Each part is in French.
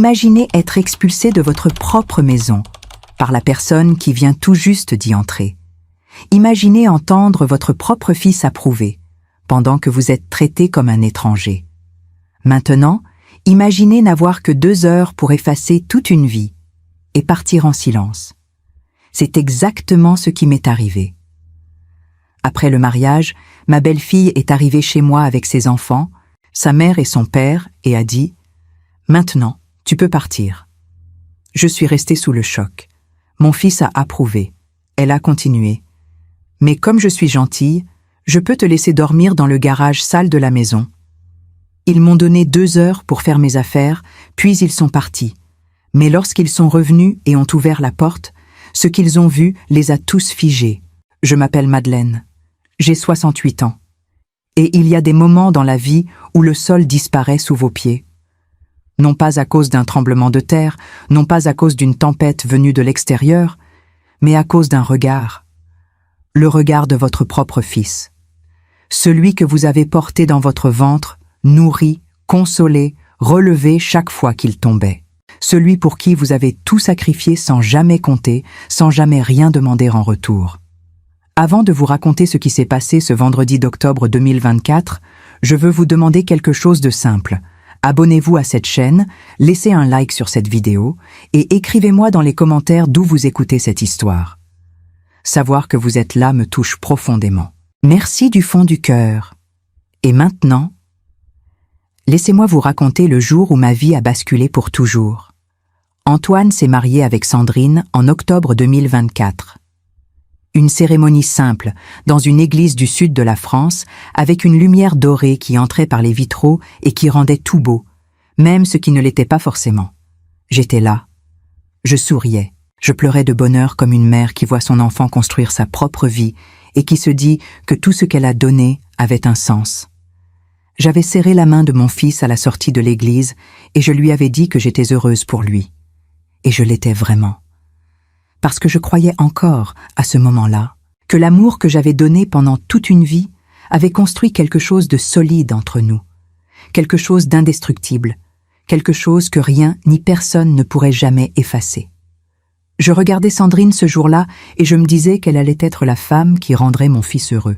Imaginez être expulsé de votre propre maison par la personne qui vient tout juste d'y entrer. Imaginez entendre votre propre fils approuver, pendant que vous êtes traité comme un étranger. Maintenant, imaginez n'avoir que 2 heures pour effacer toute une vie et partir en silence. C'est exactement ce qui m'est arrivé. Après le mariage, ma belle-fille est arrivée chez moi avec ses enfants, sa mère et son père, et a dit « Maintenant, tu peux partir ». Je suis restée sous le choc. Mon fils a approuvé. Elle a continué. « Mais comme je suis gentille, je peux te laisser dormir dans le garage sale de la maison. » Ils m'ont donné 2 heures pour faire mes affaires, puis ils sont partis. Mais lorsqu'ils sont revenus et ont ouvert la porte, ce qu'ils ont vu les a tous figés. Je m'appelle Madeleine. J'ai 68 ans. Et il y a des moments dans la vie où le sol disparaît sous vos pieds. Non pas à cause d'un tremblement de terre, non pas à cause d'une tempête venue de l'extérieur, mais à cause d'un regard. Le regard de votre propre fils. Celui que vous avez porté dans votre ventre, nourri, consolé, relevé chaque fois qu'il tombait. Celui pour qui vous avez tout sacrifié sans jamais compter, sans jamais rien demander en retour. Avant de vous raconter ce qui s'est passé ce vendredi d'octobre 2024, je veux vous demander quelque chose de simple. Abonnez-vous à cette chaîne, laissez un like sur cette vidéo et écrivez-moi dans les commentaires d'où vous écoutez cette histoire. Savoir que vous êtes là me touche profondément. Merci du fond du cœur. Et maintenant, laissez-moi vous raconter le jour où ma vie a basculé pour toujours. Antoine s'est marié avec Sandrine en octobre 2024. Une cérémonie simple, dans une église du sud de la France, avec une lumière dorée qui entrait par les vitraux et qui rendait tout beau, même ce qui ne l'était pas forcément. J'étais là. Je souriais. Je pleurais de bonheur comme une mère qui voit son enfant construire sa propre vie et qui se dit que tout ce qu'elle a donné avait un sens. J'avais serré la main de mon fils à la sortie de l'église et je lui avais dit que j'étais heureuse pour lui. Et je l'étais vraiment. Parce que je croyais encore, à ce moment-là, que l'amour que j'avais donné pendant toute une vie avait construit quelque chose de solide entre nous, quelque chose d'indestructible, quelque chose que rien ni personne ne pourrait jamais effacer. Je regardais Sandrine ce jour-là et je me disais qu'elle allait être la femme qui rendrait mon fils heureux.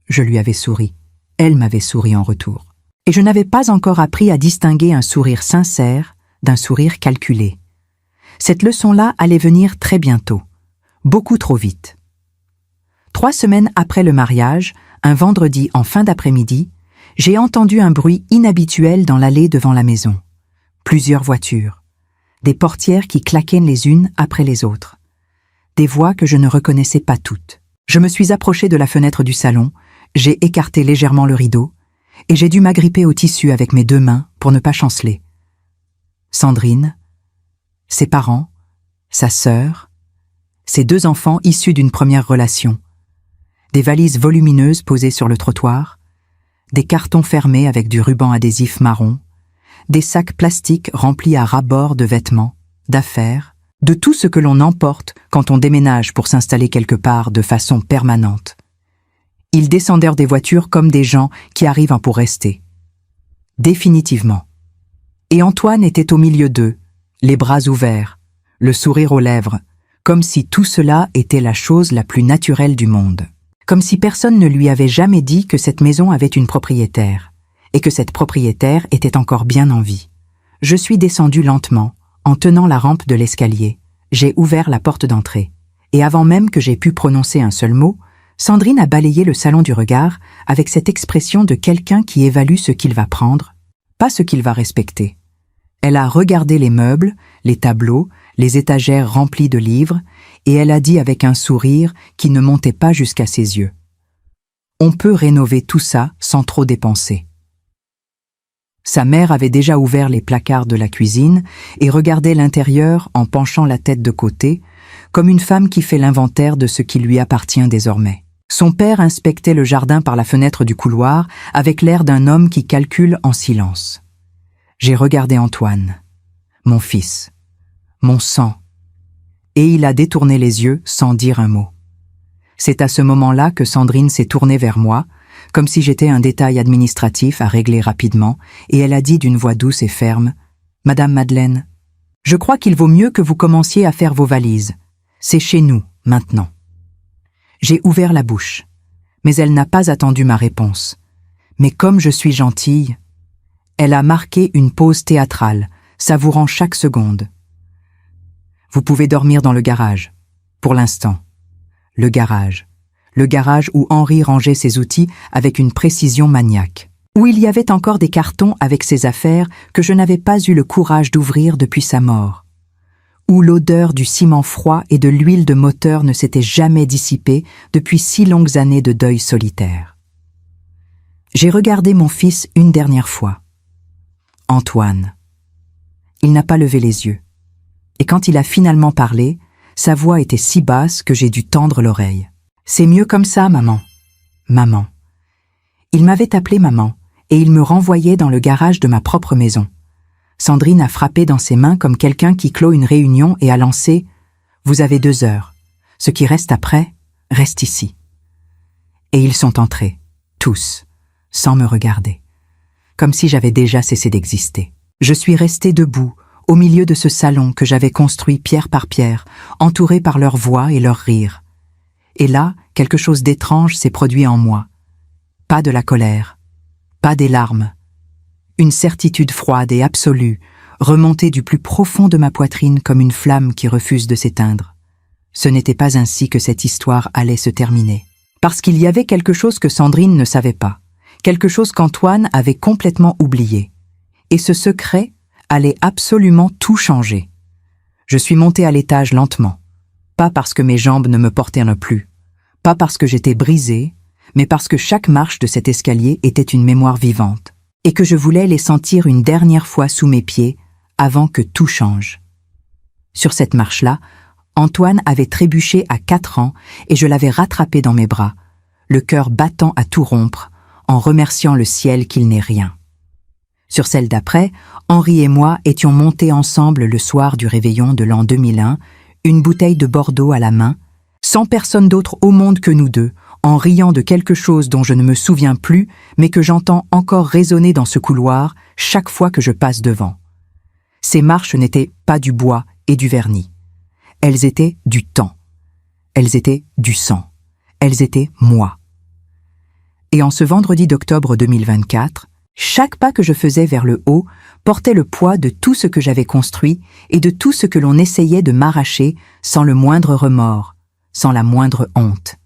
Je lui avais souri. Elle m'avait souri en retour. Et je n'avais pas encore appris à distinguer un sourire sincère d'un sourire calculé. Cette leçon-là allait venir très bientôt, beaucoup trop vite. 3 semaines après le mariage, un vendredi en fin d'après-midi, j'ai entendu un bruit inhabituel dans l'allée devant la maison. Plusieurs voitures, des portières qui claquaient les unes après les autres. Des voix que je ne reconnaissais pas toutes. Je me suis approchée de la fenêtre du salon, j'ai écarté légèrement le rideau, et j'ai dû m'agripper au tissu avec mes 2 mains pour ne pas chanceler. Sandrine, ses parents, sa sœur, ses 2 enfants issus d'une première relation, des valises volumineuses posées sur le trottoir, des cartons fermés avec du ruban adhésif marron, des sacs plastiques remplis à ras-bord de vêtements, d'affaires, de tout ce que l'on emporte quand on déménage pour s'installer quelque part de façon permanente. Ils descendèrent des voitures comme des gens qui arrivent pour rester. Définitivement. Et Antoine était au milieu d'eux, les bras ouverts, le sourire aux lèvres, comme si tout cela était la chose la plus naturelle du monde. Comme si personne ne lui avait jamais dit que cette maison avait une propriétaire, et que cette propriétaire était encore bien en vie. Je suis descendue lentement, en tenant la rampe de l'escalier. J'ai ouvert la porte d'entrée. Et avant même que j'aie pu prononcer un seul mot, Sandrine a balayé le salon du regard avec cette expression de quelqu'un qui évalue ce qu'il va prendre, pas ce qu'il va respecter. Elle a regardé les meubles, les tableaux, les étagères remplies de livres, et elle a dit avec un sourire qui ne montait pas jusqu'à ses yeux. On peut rénover tout ça sans trop dépenser. Sa mère avait déjà ouvert les placards de la cuisine et regardait l'intérieur en penchant la tête de côté, comme une femme qui fait l'inventaire de ce qui lui appartient désormais. Son père inspectait le jardin par la fenêtre du couloir avec l'air d'un homme qui calcule en silence. J'ai regardé Antoine, mon fils, mon sang, et il a détourné les yeux sans dire un mot. C'est à ce moment-là que Sandrine s'est tournée vers moi, comme si j'étais un détail administratif à régler rapidement, et elle a dit d'une voix douce et ferme « Madame Madeleine, je crois qu'il vaut mieux que vous commenciez à faire vos valises. C'est chez nous, maintenant. » J'ai ouvert la bouche, mais elle n'a pas attendu ma réponse. Mais comme je suis gentille, elle a marqué une pause théâtrale, savourant chaque seconde. « Vous pouvez dormir dans le garage, pour l'instant. » Le garage où Henri rangeait ses outils avec une précision maniaque, où il y avait encore des cartons avec ses affaires que je n'avais pas eu le courage d'ouvrir depuis sa mort, où l'odeur du ciment froid et de l'huile de moteur ne s'était jamais dissipée depuis si longues années de deuil solitaire. J'ai regardé mon fils une dernière fois. Antoine. Il n'a pas levé les yeux. Et quand il a finalement parlé, sa voix était si basse que j'ai dû tendre l'oreille. « C'est mieux comme ça, maman. Maman. » Il m'avait appelé maman, et il me renvoyait dans le garage de ma propre maison. Sandrine a frappé dans ses mains comme quelqu'un qui clôt une réunion et a lancé « Vous avez 2 heures. Ce qui reste après, reste ici. » Et ils sont entrés, tous, sans me regarder, comme si j'avais déjà cessé d'exister. Je suis restée debout, au milieu de ce salon que j'avais construit pierre par pierre, entouré par leurs voix et leurs rires. Et là, quelque chose d'étrange s'est produit en moi. Pas de la colère, pas des larmes. Une certitude froide et absolue, remontée du plus profond de ma poitrine comme une flamme qui refuse de s'éteindre. Ce n'était pas ainsi que cette histoire allait se terminer. Parce qu'il y avait quelque chose que Sandrine ne savait pas, quelque chose qu'Antoine avait complètement oublié. Et ce secret allait absolument tout changer. Je suis montée à l'étage lentement, pas parce que mes jambes ne me portaient plus, pas parce que j'étais brisée, mais parce que chaque marche de cet escalier était une mémoire vivante, et que je voulais les sentir une dernière fois sous mes pieds avant que tout change. Sur cette marche-là, Antoine avait trébuché à 4 ans et je l'avais rattrapé dans mes bras, le cœur battant à tout rompre, en remerciant le ciel qu'il n'est rien. Sur celle d'après, Henri et moi étions montés ensemble le soir du réveillon de l'an 2001, une bouteille de Bordeaux à la main, sans personne d'autre au monde que nous deux, en riant de quelque chose dont je ne me souviens plus, mais que j'entends encore résonner dans ce couloir chaque fois que je passe devant. Ces marches n'étaient pas du bois et du vernis. Elles étaient du temps. Elles étaient du sang. Elles étaient moi. Et en ce vendredi d'octobre 2024, chaque pas que je faisais vers le haut portait le poids de tout ce que j'avais construit et de tout ce que l'on essayait de m'arracher sans le moindre remords, sans la moindre honte.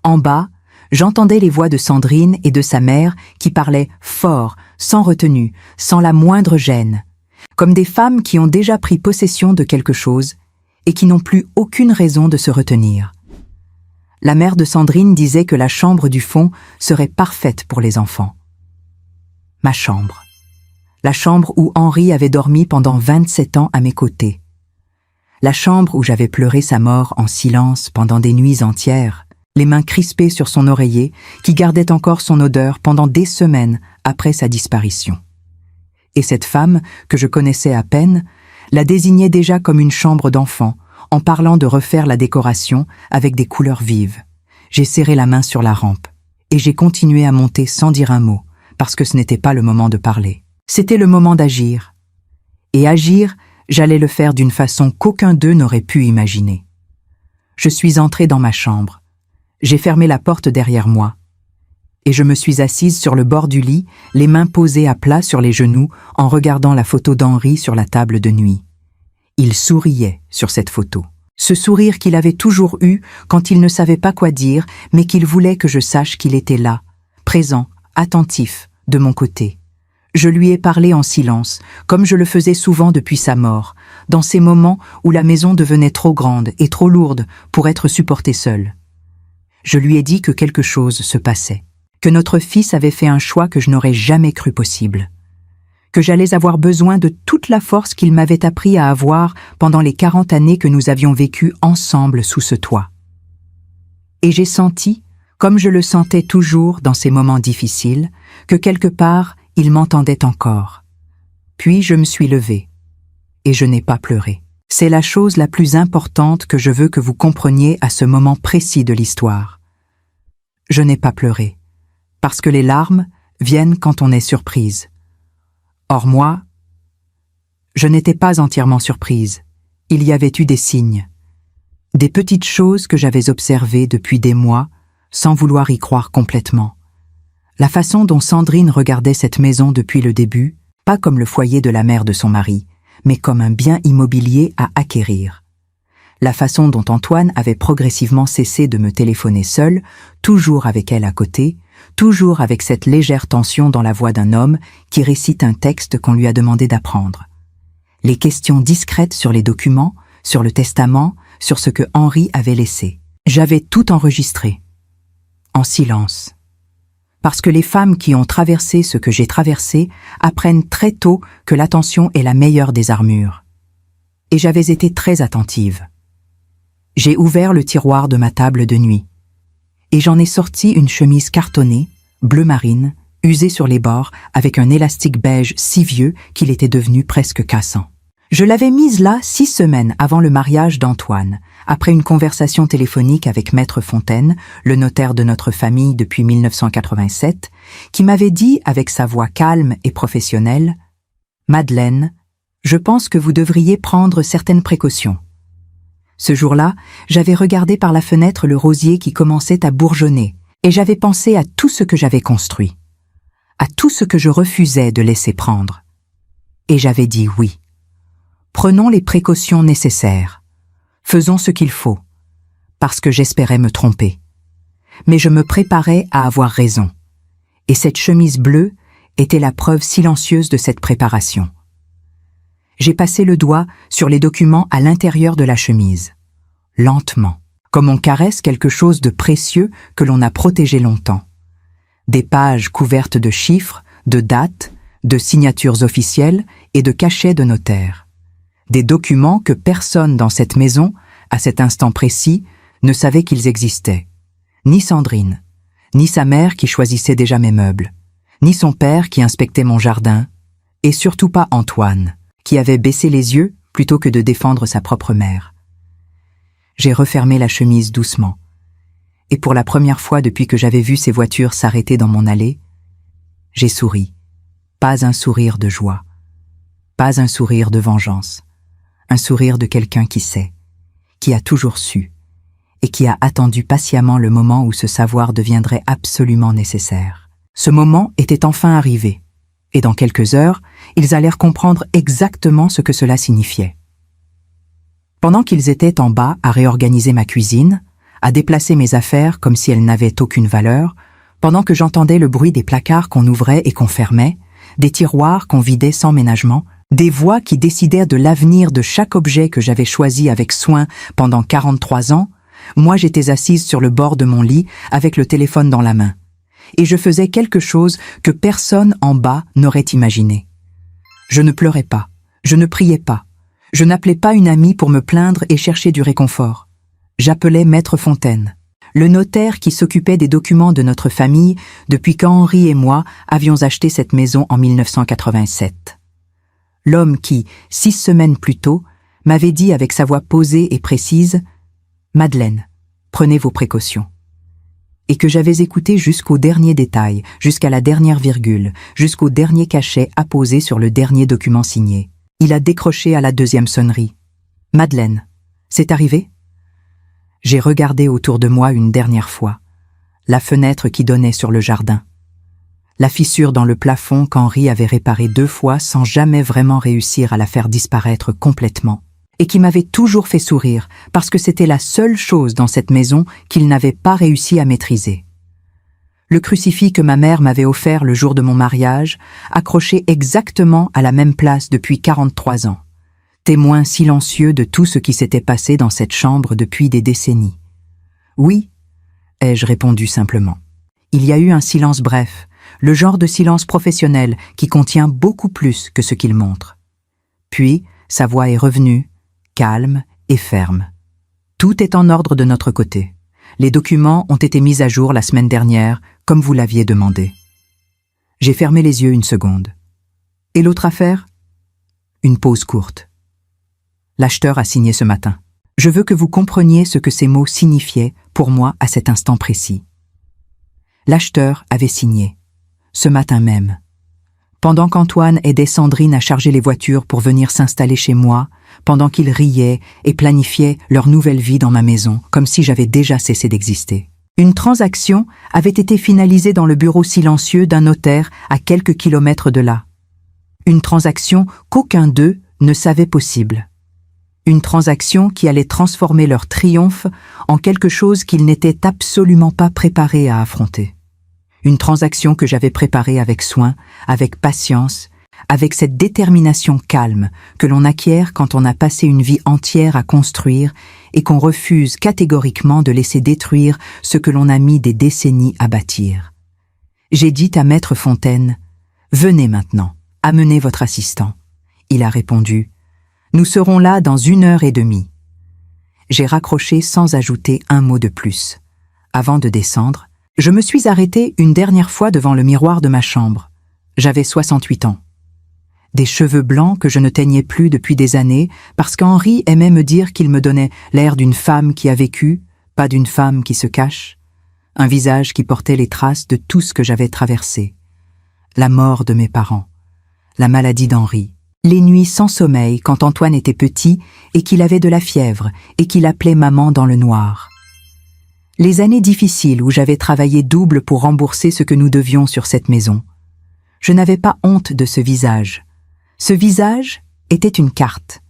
En bas, j'entendais les voix de Sandrine et de sa mère qui parlaient fort, sans retenue, sans la moindre gêne, comme des femmes qui ont déjà pris possession de quelque chose et qui n'ont plus aucune raison de se retenir. La mère de Sandrine disait que la chambre du fond serait parfaite pour les enfants. Ma chambre. La chambre où Henri avait dormi pendant 27 ans à mes côtés. La chambre où j'avais pleuré sa mort en silence pendant des nuits entières, les mains crispées sur son oreiller qui gardait encore son odeur pendant des semaines après sa disparition. Et cette femme, que je connaissais à peine, la désignait déjà comme une chambre d'enfant, en parlant de refaire la décoration avec des couleurs vives. J'ai serré la main sur la rampe, et j'ai continué à monter sans dire un mot, parce que ce n'était pas le moment de parler. C'était le moment d'agir. Et agir, j'allais le faire d'une façon qu'aucun d'eux n'aurait pu imaginer. Je suis entrée dans ma chambre. J'ai fermé la porte derrière moi. Et je me suis assise sur le bord du lit, les mains posées à plat sur les genoux, en regardant la photo d'Henri sur la table de nuit. Il souriait sur cette photo. Ce sourire qu'il avait toujours eu quand il ne savait pas quoi dire, mais qu'il voulait que je sache qu'il était là, présent, attentif, de mon côté. Je lui ai parlé en silence, comme je le faisais souvent depuis sa mort, dans ces moments où la maison devenait trop grande et trop lourde pour être supportée seule. Je lui ai dit que quelque chose se passait, que notre fils avait fait un choix que je n'aurais jamais cru possible, que j'allais avoir besoin de toute la force qu'il m'avait appris à avoir pendant les 40 années que nous avions vécues ensemble sous ce toit. Et j'ai senti, comme je le sentais toujours dans ces moments difficiles, que quelque part, il m'entendait encore. Puis je me suis levée, et je n'ai pas pleuré. C'est la chose la plus importante que je veux que vous compreniez à ce moment précis de l'histoire. Je n'ai pas pleuré, parce que les larmes viennent quand on est surprise. Or moi, Je n'étais pas entièrement surprise. Il y avait eu des signes. Des petites choses que j'avais observées depuis des mois, sans vouloir y croire complètement. La façon dont Sandrine regardait cette maison depuis le début, pas comme le foyer de la mère de son mari, mais comme un bien immobilier à acquérir. La façon dont Antoine avait progressivement cessé de me téléphoner seul, toujours avec elle à côté, toujours avec cette légère tension dans la voix d'un homme qui récite un texte qu'on lui a demandé d'apprendre. Les questions discrètes sur les documents, sur le testament, sur ce que Henri avait laissé. J'avais tout enregistré. En silence. Parce que les femmes qui ont traversé ce que j'ai traversé apprennent très tôt que l'attention est la meilleure des armures. Et j'avais été très attentive. J'ai ouvert le tiroir de ma table de nuit. Et j'en ai sorti une chemise cartonnée, bleu marine, usée sur les bords, avec un élastique beige si vieux qu'il était devenu presque cassant. Je l'avais mise là 6 semaines avant le mariage d'Antoine, après une conversation téléphonique avec Maître Fontaine, le notaire de notre famille depuis 1987, qui m'avait dit avec sa voix calme et professionnelle « Madeleine, je pense que vous devriez prendre certaines précautions. » Ce jour-là, j'avais regardé par la fenêtre le rosier qui commençait à bourgeonner, et j'avais pensé à tout ce que j'avais construit, à tout ce que je refusais de laisser prendre. Et j'avais dit oui. Prenons les précautions nécessaires. Faisons ce qu'il faut, parce que j'espérais me tromper. Mais je me préparais à avoir raison. Et cette chemise bleue était la preuve silencieuse de cette préparation. J'ai passé le doigt sur les documents à l'intérieur de la chemise. Lentement, comme on caresse quelque chose de précieux que l'on a protégé longtemps. Des pages couvertes de chiffres, de dates, de signatures officielles et de cachets de notaire. Des documents que personne dans cette maison, à cet instant précis, ne savait qu'ils existaient. Ni Sandrine, ni sa mère qui choisissait déjà mes meubles, ni son père qui inspectait mon jardin, et surtout pas Antoine, qui avait baissé les yeux plutôt que de défendre sa propre mère. J'ai refermé la chemise doucement, et pour la première fois depuis que j'avais vu ces voitures s'arrêter dans mon allée, j'ai souri. Pas un sourire de joie, pas un sourire de vengeance. Un sourire de quelqu'un qui sait, qui a toujours su, et qui a attendu patiemment le moment où ce savoir deviendrait absolument nécessaire. Ce moment était enfin arrivé, et dans quelques heures, ils allèrent comprendre exactement ce que cela signifiait. Pendant qu'ils étaient en bas à réorganiser ma cuisine, à déplacer mes affaires comme si elles n'avaient aucune valeur, pendant que j'entendais le bruit des placards qu'on ouvrait et qu'on fermait, des tiroirs qu'on vidait sans ménagement, des voix qui décidèrent de l'avenir de chaque objet que j'avais choisi avec soin pendant 43 ans, moi j'étais assise sur le bord de mon lit avec le téléphone dans la main. Et je faisais quelque chose que personne en bas n'aurait imaginé. Je ne pleurais pas, je ne priais pas, je n'appelais pas une amie pour me plaindre et chercher du réconfort. J'appelais Maître Fontaine, le notaire qui s'occupait des documents de notre famille depuis qu'Henri et moi avions acheté cette maison en 1987. L'homme qui, 6 semaines plus tôt, m'avait dit avec sa voix posée et précise « Madeleine, prenez vos précautions ». Et que j'avais écouté jusqu'au dernier détail, jusqu'à la dernière virgule, jusqu'au dernier cachet apposé sur le dernier document signé. Il a décroché à la 2e sonnerie. « Madeleine, c'est arrivé ?» J'ai regardé autour de moi une dernière fois, la fenêtre qui donnait sur le jardin. La fissure dans le plafond qu'Henri avait réparée 2 fois sans jamais vraiment réussir à la faire disparaître complètement, et qui m'avait toujours fait sourire parce que c'était la seule chose dans cette maison qu'il n'avait pas réussi à maîtriser. Le crucifix que ma mère m'avait offert le jour de mon mariage, accroché exactement à la même place depuis 43 ans, témoin silencieux de tout ce qui s'était passé dans cette chambre depuis des décennies. « Oui », ai-je répondu simplement. Il y a eu un silence bref, le genre de silence professionnel qui contient beaucoup plus que ce qu'il montre. Puis, sa voix est revenue, calme et ferme. Tout est en ordre de notre côté. Les documents ont été mis à jour la semaine dernière, comme vous l'aviez demandé. J'ai fermé les yeux une seconde. Et l'autre affaire ? Une pause courte. L'acheteur a signé ce matin. Je veux que vous compreniez ce que ces mots signifiaient pour moi à cet instant précis. L'acheteur avait signé. Ce matin même. pendant qu'Antoine aidait Sandrine à charger les voitures pour venir s'installer chez moi, pendant qu'ils riaient et planifiaient leur nouvelle vie dans ma maison, comme si j'avais déjà cessé d'exister. Une transaction avait été finalisée dans le bureau silencieux d'un notaire à quelques kilomètres de là. Une transaction qu'aucun d'eux ne savait possible. Une transaction qui allait transformer leur triomphe en quelque chose qu'ils n'étaient absolument pas préparés à affronter. Une transaction que j'avais préparée avec soin, avec patience, avec cette détermination calme que l'on acquiert quand on a passé une vie entière à construire et qu'on refuse catégoriquement de laisser détruire ce que l'on a mis des décennies à bâtir. J'ai dit à Maître Fontaine, « Venez maintenant, amenez votre assistant. » Il a répondu, « Nous serons là dans 1h30. » J'ai raccroché sans ajouter un mot de plus. Avant de descendre, je me suis arrêté une dernière fois devant le miroir de ma chambre. J'avais 68 ans. Des cheveux blancs que je ne teignais plus depuis des années, parce qu'Henri aimait me dire qu'il me donnait l'air d'une femme qui a vécu, pas d'une femme qui se cache. Un visage qui portait les traces de tout ce que j'avais traversé. La mort de mes parents, la maladie d'Henri, les nuits sans sommeil quand Antoine était petit et qu'il avait de la fièvre et qu'il appelait maman dans le noir. Les années difficiles où j'avais travaillé double pour rembourser ce que nous devions sur cette maison. Je n'avais pas honte de ce visage. Ce visage était une carte.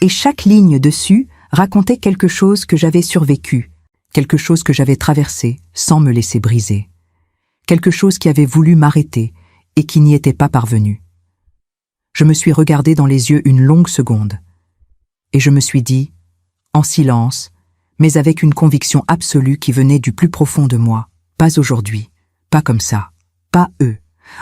Et chaque ligne dessus racontait quelque chose que j'avais survécu, quelque chose que j'avais traversé sans me laisser briser, quelque chose qui avait voulu m'arrêter et qui n'y était pas parvenu. Je me suis regardé dans les yeux une longue seconde, et je me suis dit, en silence, mais avec une conviction absolue qui venait du plus profond de moi, pas aujourd'hui, pas comme ça, pas eux.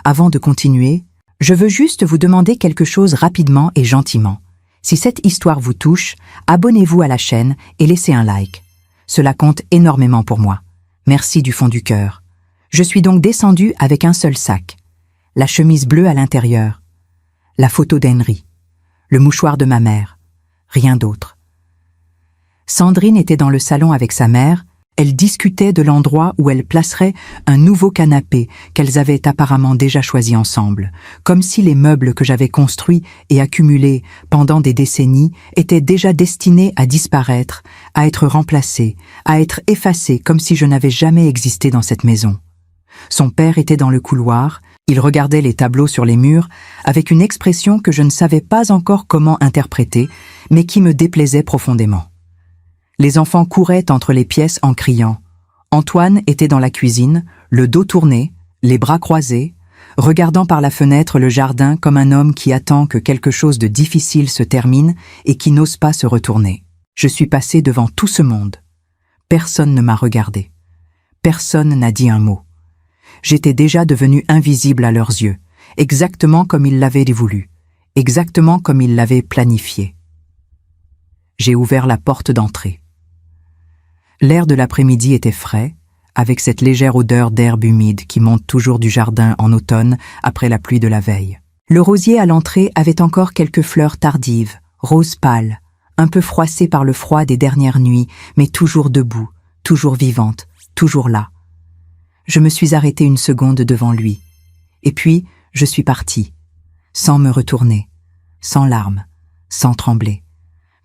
Avant de continuer, je veux juste vous demander quelque chose rapidement et gentiment. Si cette histoire vous touche, abonnez-vous à la chaîne et laissez un like. Cela compte énormément pour moi. Merci du fond du cœur. Je suis donc descendue avec un seul sac. La chemise bleue à l'intérieur. La photo d'Henri. Le mouchoir de ma mère. Rien d'autre. Sandrine était dans le salon avec sa mère. Elles discutaient de l'endroit où elles placeraient un nouveau canapé qu'elles avaient apparemment déjà choisi ensemble, comme si les meubles que j'avais construits et accumulés pendant des décennies étaient déjà destinés à disparaître, à être remplacés, à être effacés comme si je n'avais jamais existé dans cette maison. Son père était dans le couloir, il regardait les tableaux sur les murs avec une expression que je ne savais pas encore comment interpréter, mais qui me déplaisait profondément. Les enfants couraient entre les pièces en criant. Antoine était dans la cuisine, le dos tourné, les bras croisés, regardant par la fenêtre le jardin comme un homme qui attend que quelque chose de difficile se termine et qui n'ose pas se retourner. Je suis passé devant tout ce monde. Personne ne m'a regardé. Personne n'a dit un mot. J'étais déjà devenu invisible à leurs yeux, exactement comme ils l'avaient voulu, exactement comme ils l'avaient planifié. J'ai ouvert la porte d'entrée. L'air de l'après-midi était frais, avec cette légère odeur d'herbe humide qui monte toujours du jardin en automne après la pluie de la veille. Le rosier à l'entrée avait encore quelques fleurs tardives, roses pâles, un peu froissées par le froid des dernières nuits, mais toujours debout, toujours vivante, toujours là. Je me suis arrêtée une seconde devant lui, et puis je suis partie, sans me retourner, sans larmes, sans trembler,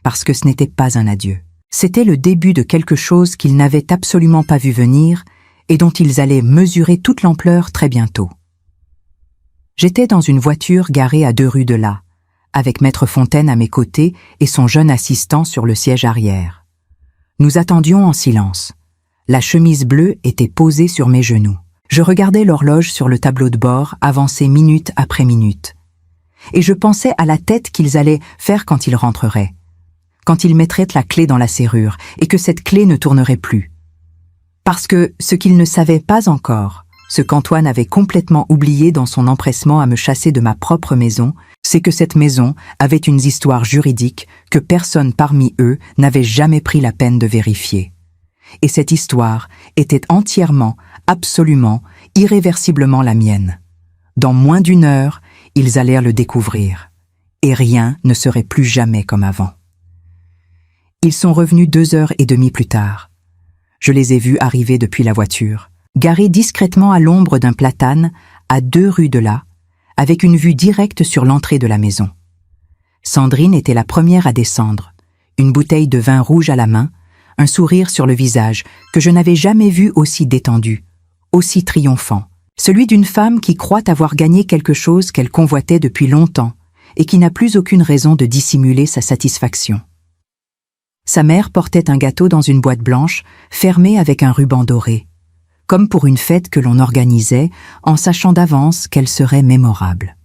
parce que ce n'était pas un adieu. C'était le début de quelque chose qu'ils n'avaient absolument pas vu venir et dont ils allaient mesurer toute l'ampleur très bientôt. J'étais dans une voiture garée à 2 rues de là, avec Maître Fontaine à mes côtés et son jeune assistant sur le siège arrière. Nous attendions en silence. La chemise bleue était posée sur mes genoux. Je regardais l'horloge sur le tableau de bord avancer minute après minute. Et je pensais à la tête qu'ils allaient faire quand ils rentreraient. Quand ils mettraient la clé dans la serrure et que cette clé ne tournerait plus. Parce que ce qu'ils ne savaient pas encore, ce qu'Antoine avait complètement oublié dans son empressement à me chasser de ma propre maison, c'est que cette maison avait une histoire juridique que personne parmi eux n'avait jamais pris la peine de vérifier. Et cette histoire était entièrement, absolument, irréversiblement la mienne. Dans moins d'1 heure, ils allèrent le découvrir. Et rien ne serait plus jamais comme avant. Ils sont revenus 2h30 plus tard. Je les ai vus arriver depuis la voiture, garés discrètement à l'ombre d'un platane, à 2 rues de là, avec une vue directe sur l'entrée de la maison. Sandrine était la première à descendre, une bouteille de vin rouge à la main, un sourire sur le visage que je n'avais jamais vu aussi détendu, aussi triomphant, celui d'une femme qui croit avoir gagné quelque chose qu'elle convoitait depuis longtemps et qui n'a plus aucune raison de dissimuler sa satisfaction. Sa mère portait un gâteau dans une boîte blanche, fermée avec un ruban doré, comme pour une fête que l'on organisait en sachant d'avance qu'elle serait mémorable.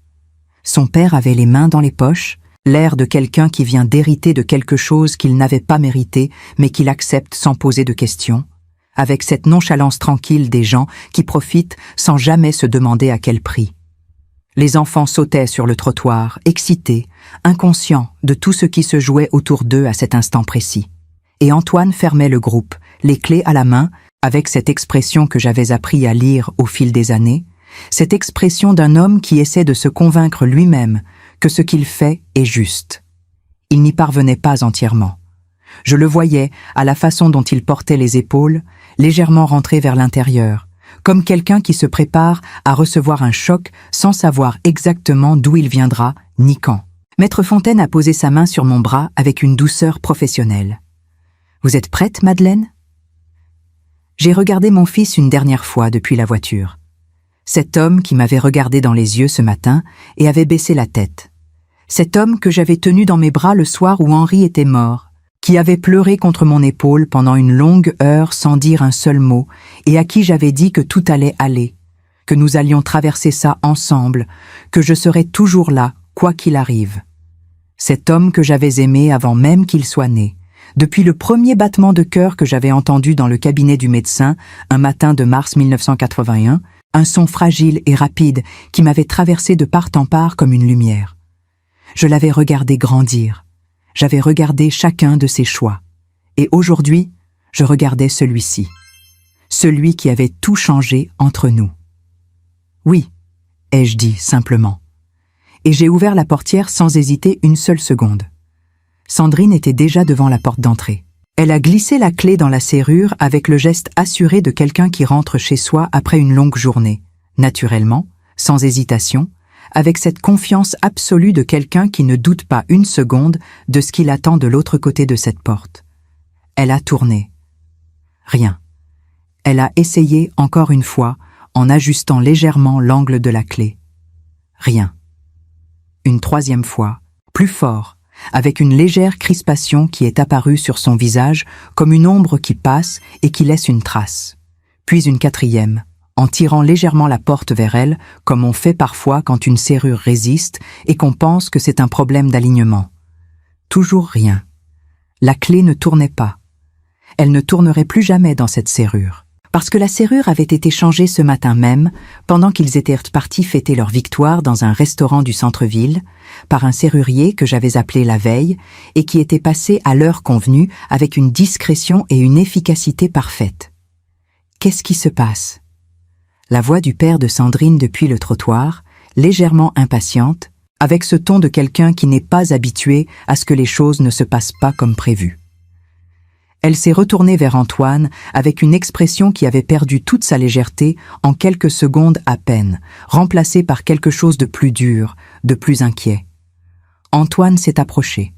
Son père avait les mains dans les poches, l'air de quelqu'un qui vient d'hériter de quelque chose qu'il n'avait pas mérité, mais qu'il accepte sans poser de questions, avec cette nonchalance tranquille des gens qui profitent sans jamais se demander à quel prix. Les enfants sautaient sur le trottoir, excités, inconscients de tout ce qui se jouait autour d'eux à cet instant précis. Et Antoine fermait le groupe, les clés à la main, avec cette expression que j'avais appris à lire au fil des années, cette expression d'un homme qui essaie de se convaincre lui-même que ce qu'il fait est juste. Il n'y parvenait pas entièrement. Je le voyais à la façon dont il portait les épaules, légèrement rentré vers l'intérieur, comme quelqu'un qui se prépare à recevoir un choc sans savoir exactement d'où il viendra ni quand. Maître Fontaine a posé sa main sur mon bras avec une douceur professionnelle. « Vous êtes prête, Madeleine ?» J'ai regardé mon fils une dernière fois depuis la voiture. Cet homme qui m'avait regardé dans les yeux ce matin et avait baissé la tête. Cet homme que j'avais tenu dans mes bras le soir où Henri était mort, qui avait pleuré contre mon épaule pendant une longue heure sans dire un seul mot, et à qui j'avais dit que tout allait aller, que nous allions traverser ça ensemble, que je serais toujours là, quoi qu'il arrive. Cet homme que j'avais aimé avant même qu'il soit né, depuis le premier battement de cœur que j'avais entendu dans le cabinet du médecin un matin de mars 1981, un son fragile et rapide qui m'avait traversé de part en part comme une lumière. Je l'avais regardé grandir. J'avais regardé chacun de ses choix. Et aujourd'hui, je regardais celui-ci. Celui qui avait tout changé entre nous. Oui, ai-je dit simplement. Et j'ai ouvert la portière sans hésiter une seule seconde. Sandrine était déjà devant la porte d'entrée. Elle a glissé la clé dans la serrure avec le geste assuré de quelqu'un qui rentre chez soi après une longue journée, naturellement, sans hésitation, avec cette confiance absolue de quelqu'un qui ne doute pas une seconde de ce qu'il attend de l'autre côté de cette porte. Elle a tourné. Rien. Elle a essayé encore une fois en ajustant légèrement l'angle de la clé. Rien. Une troisième fois, plus fort, avec une légère crispation qui est apparue sur son visage comme une ombre qui passe et qui laisse une trace. Puis une quatrième, en tirant légèrement la porte vers elle, comme on fait parfois quand une serrure résiste et qu'on pense que c'est un problème d'alignement. Toujours rien. La clé ne tournait pas. Elle ne tournerait plus jamais dans cette serrure. Parce que la serrure avait été changée ce matin même, pendant qu'ils étaient partis fêter leur victoire dans un restaurant du centre-ville, par un serrurier que j'avais appelé la veille et qui était passé à l'heure convenue avec une discrétion et une efficacité parfaites. Qu'est-ce qui se passe ? La voix du père de Sandrine depuis le trottoir, légèrement impatiente, avec ce ton de quelqu'un qui n'est pas habitué à ce que les choses ne se passent pas comme prévu. Elle s'est retournée vers Antoine avec une expression qui avait perdu toute sa légèreté en quelques secondes à peine, remplacée par quelque chose de plus dur, de plus inquiet. Antoine s'est approché,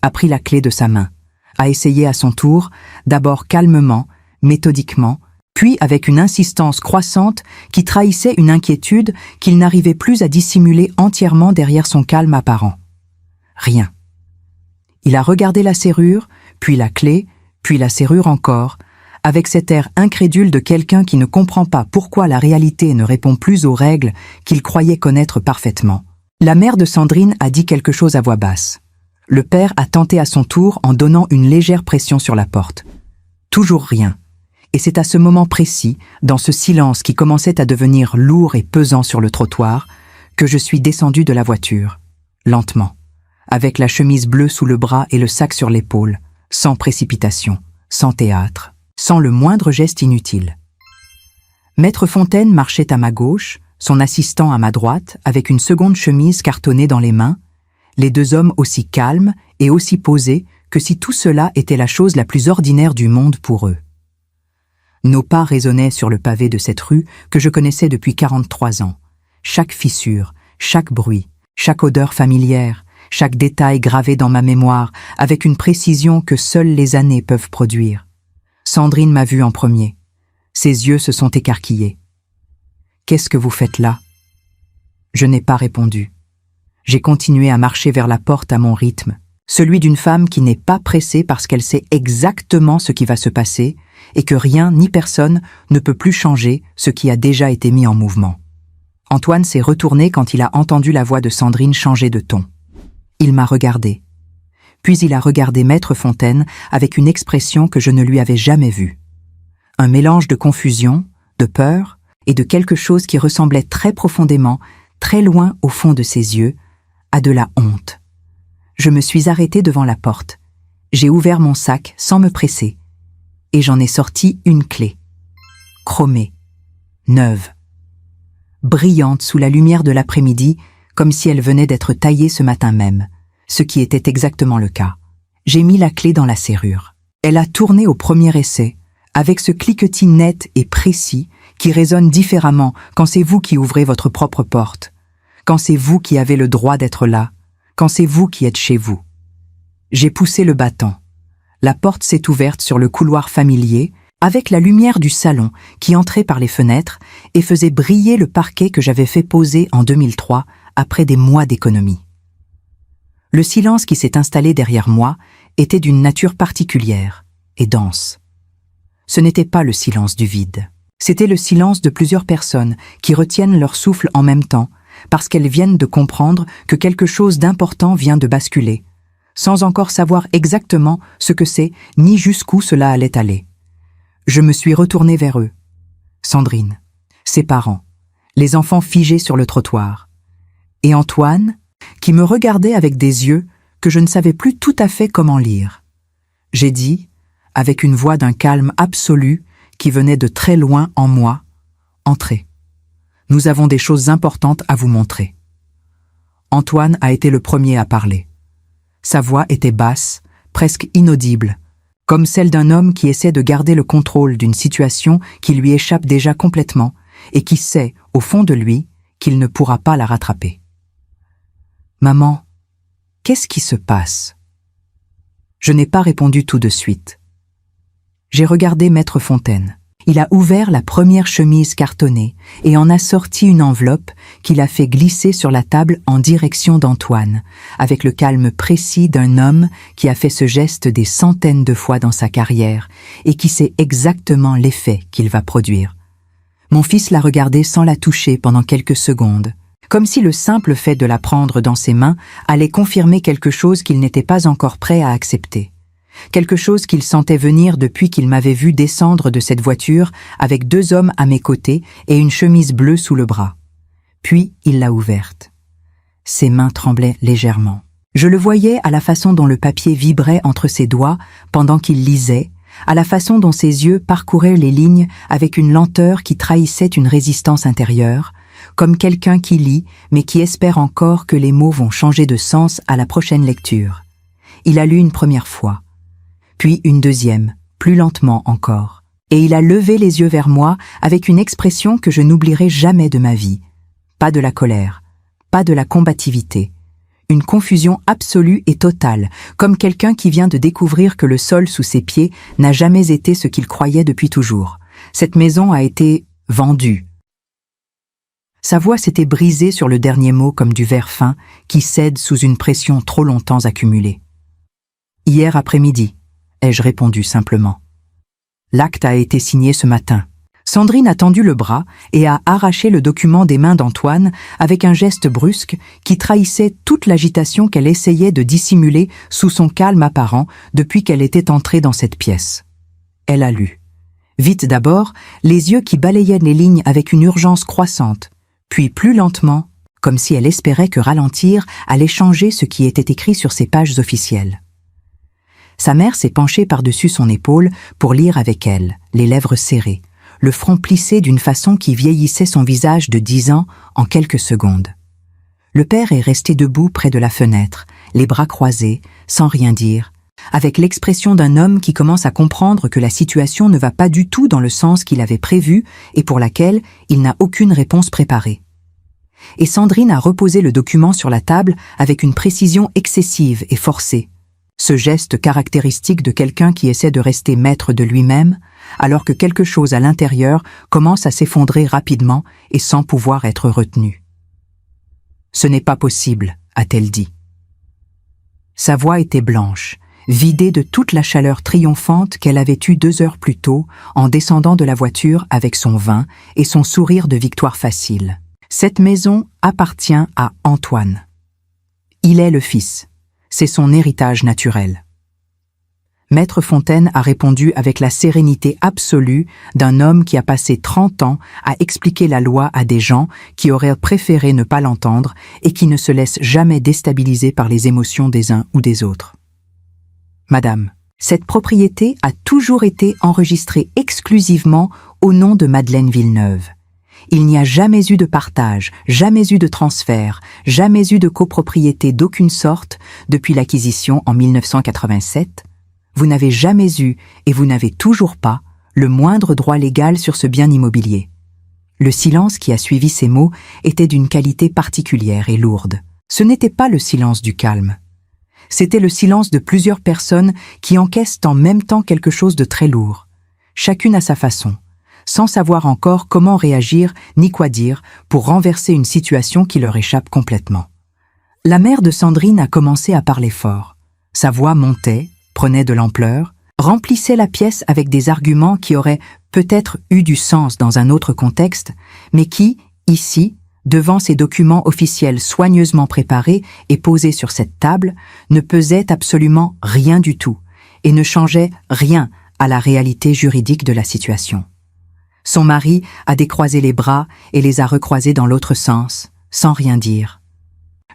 a pris la clé de sa main, a essayé à son tour, d'abord calmement, méthodiquement, puis avec une insistance croissante qui trahissait une inquiétude qu'il n'arrivait plus à dissimuler entièrement derrière son calme apparent. Rien. Il a regardé la serrure, puis la clé, puis la serrure encore, avec cet air incrédule de quelqu'un qui ne comprend pas pourquoi la réalité ne répond plus aux règles qu'il croyait connaître parfaitement. La mère de Sandrine a dit quelque chose à voix basse. Le père a tenté à son tour en donnant une légère pression sur la porte. Toujours rien. Et c'est à ce moment précis, dans ce silence qui commençait à devenir lourd et pesant sur le trottoir, que je suis descendu de la voiture, lentement, avec la chemise bleue sous le bras et le sac sur l'épaule, sans précipitation, sans théâtre, sans le moindre geste inutile. Maître Fontaine marchait à ma gauche, son assistant à ma droite, avec une seconde chemise cartonnée dans les mains, les deux hommes aussi calmes et aussi posés que si tout cela était la chose la plus ordinaire du monde pour eux. Nos pas résonnaient sur le pavé de cette rue que je connaissais depuis 43 ans, chaque fissure, chaque bruit, chaque odeur familière, chaque détail gravé dans ma mémoire avec une précision que seules les années peuvent produire. Sandrine m'a vu en premier. Ses yeux se sont écarquillés. « Qu'est-ce que vous faites là ?» Je n'ai pas répondu. J'ai continué à marcher vers la porte à mon rythme, celui d'une femme qui n'est pas pressée parce qu'elle sait exactement ce qui va se passer et que rien ni personne ne peut plus changer ce qui a déjà été mis en mouvement. Antoine s'est retourné quand il a entendu la voix de Sandrine changer de ton. Il m'a regardé. Puis il a regardé Maître Fontaine avec une expression que je ne lui avais jamais vue. Un mélange de confusion, de peur et de quelque chose qui ressemblait très profondément, très loin au fond de ses yeux, à de la honte. Je me suis arrêtée devant la porte. J'ai ouvert mon sac sans me presser. Et j'en ai sorti une clé. Chromée. Neuve. Brillante sous la lumière de l'après-midi, comme si elle venait d'être taillée ce matin même, ce qui était exactement le cas. J'ai mis la clé dans la serrure. Elle a tourné au premier essai, avec ce cliquetis net et précis qui résonne différemment quand c'est vous qui ouvrez votre propre porte, quand c'est vous qui avez le droit d'être là, quand c'est vous qui êtes chez vous. J'ai poussé le battant. La porte s'est ouverte sur le couloir familier, avec la lumière du salon qui entrait par les fenêtres et faisait briller le parquet que j'avais fait poser en 2003 après des mois d'économie. Le silence qui s'est installé derrière moi était d'une nature particulière et dense. Ce n'était pas le silence du vide. C'était le silence de plusieurs personnes qui retiennent leur souffle en même temps parce qu'elles viennent de comprendre que quelque chose d'important vient de basculer, sans encore savoir exactement ce que c'est ni jusqu'où cela allait aller. Je me suis retournée vers eux. Sandrine, ses parents, les enfants figés sur le trottoir, et Antoine, qui me regardait avec des yeux que je ne savais plus tout à fait comment lire. J'ai dit, avec une voix d'un calme absolu qui venait de très loin en moi, « Entrez. Nous avons des choses importantes à vous montrer. » Antoine a été le premier à parler. Sa voix était basse, presque inaudible, comme celle d'un homme qui essaie de garder le contrôle d'une situation qui lui échappe déjà complètement et qui sait, au fond de lui, qu'il ne pourra pas la rattraper. « Maman, qu'est-ce qui se passe ?» Je n'ai pas répondu tout de suite. J'ai regardé Maître Fontaine. Il a ouvert la première chemise cartonnée et en a sorti une enveloppe qu'il a fait glisser sur la table en direction d'Antoine, avec le calme précis d'un homme qui a fait ce geste des centaines de fois dans sa carrière et qui sait exactement l'effet qu'il va produire. Mon fils l'a regardé sans la toucher pendant quelques secondes, comme si le simple fait de la prendre dans ses mains allait confirmer quelque chose qu'il n'était pas encore prêt à accepter. Quelque chose qu'il sentait venir depuis qu'il m'avait vu descendre de cette voiture avec 2 hommes à mes côtés et une chemise bleue sous le bras. Puis il l'a ouverte. Ses mains tremblaient légèrement. Je le voyais à la façon dont le papier vibrait entre ses doigts pendant qu'il lisait, à la façon dont ses yeux parcouraient les lignes avec une lenteur qui trahissait une résistance intérieure, comme quelqu'un qui lit mais qui espère encore que les mots vont changer de sens à la prochaine lecture. Il a lu une première fois. Puis une deuxième, plus lentement encore. Et il a levé les yeux vers moi avec une expression que je n'oublierai jamais de ma vie. Pas de la colère, pas de la combativité. Une confusion absolue et totale, comme quelqu'un qui vient de découvrir que le sol sous ses pieds n'a jamais été ce qu'il croyait depuis toujours. Cette maison a été vendue. Sa voix s'était brisée sur le dernier mot comme du verre fin qui cède sous une pression trop longtemps accumulée. Hier après-midi, ai-je répondu simplement. L'acte a été signé ce matin. Sandrine a tendu le bras et a arraché le document des mains d'Antoine avec un geste brusque qui trahissait toute l'agitation qu'elle essayait de dissimuler sous son calme apparent depuis qu'elle était entrée dans cette pièce. Elle a lu. Vite d'abord, les yeux qui balayaient les lignes avec une urgence croissante, puis plus lentement, comme si elle espérait que ralentir allait changer ce qui était écrit sur ces pages officielles. Sa mère s'est penchée par-dessus son épaule pour lire avec elle, les lèvres serrées, le front plissé d'une façon qui vieillissait son visage de 10 ans en quelques secondes. Le père est resté debout près de la fenêtre, les bras croisés, sans rien dire, avec l'expression d'un homme qui commence à comprendre que la situation ne va pas du tout dans le sens qu'il avait prévu et pour laquelle il n'a aucune réponse préparée. et Sandrine a reposé le document sur la table avec une précision excessive et forcée. Ce geste caractéristique de quelqu'un qui essaie de rester maître de lui-même, alors que quelque chose à l'intérieur commence à s'effondrer rapidement et sans pouvoir être retenu. « Ce n'est pas possible », a-t-elle dit. Sa voix était blanche, vidée de toute la chaleur triomphante qu'elle avait eue 2 heures plus tôt en descendant de la voiture avec son vin et son sourire de victoire facile. Cette maison appartient à Antoine. Il est le fils. C'est son héritage naturel. Maître Fontaine a répondu avec la sérénité absolue d'un homme qui a passé 30 ans à expliquer la loi à des gens qui auraient préféré ne pas l'entendre et qui ne se laissent jamais déstabiliser par les émotions des uns ou des autres. Madame, cette propriété a toujours été enregistrée exclusivement au nom de Madeleine Villeneuve. Il n'y a jamais eu de partage, jamais eu de transfert, jamais eu de copropriété d'aucune sorte depuis l'acquisition en 1987. Vous n'avez jamais eu, et vous n'avez toujours pas, le moindre droit légal sur ce bien immobilier. Le silence qui a suivi ces mots était d'une qualité particulière et lourde. Ce n'était pas le silence du calme. C'était le silence de plusieurs personnes qui encaissent en même temps quelque chose de très lourd, chacune à sa façon, sans savoir encore comment réagir ni quoi dire pour renverser une situation qui leur échappe complètement. La mère de Sandrine a commencé à parler fort. Sa voix montait, prenait de l'ampleur, remplissait la pièce avec des arguments qui auraient peut-être eu du sens dans un autre contexte, mais qui, ici, devant ces documents officiels soigneusement préparés et posés sur cette table, ne pesaient absolument rien du tout et ne changeaient rien à la réalité juridique de la situation. Son mari a décroisé les bras et les a recroisés dans l'autre sens, sans rien dire.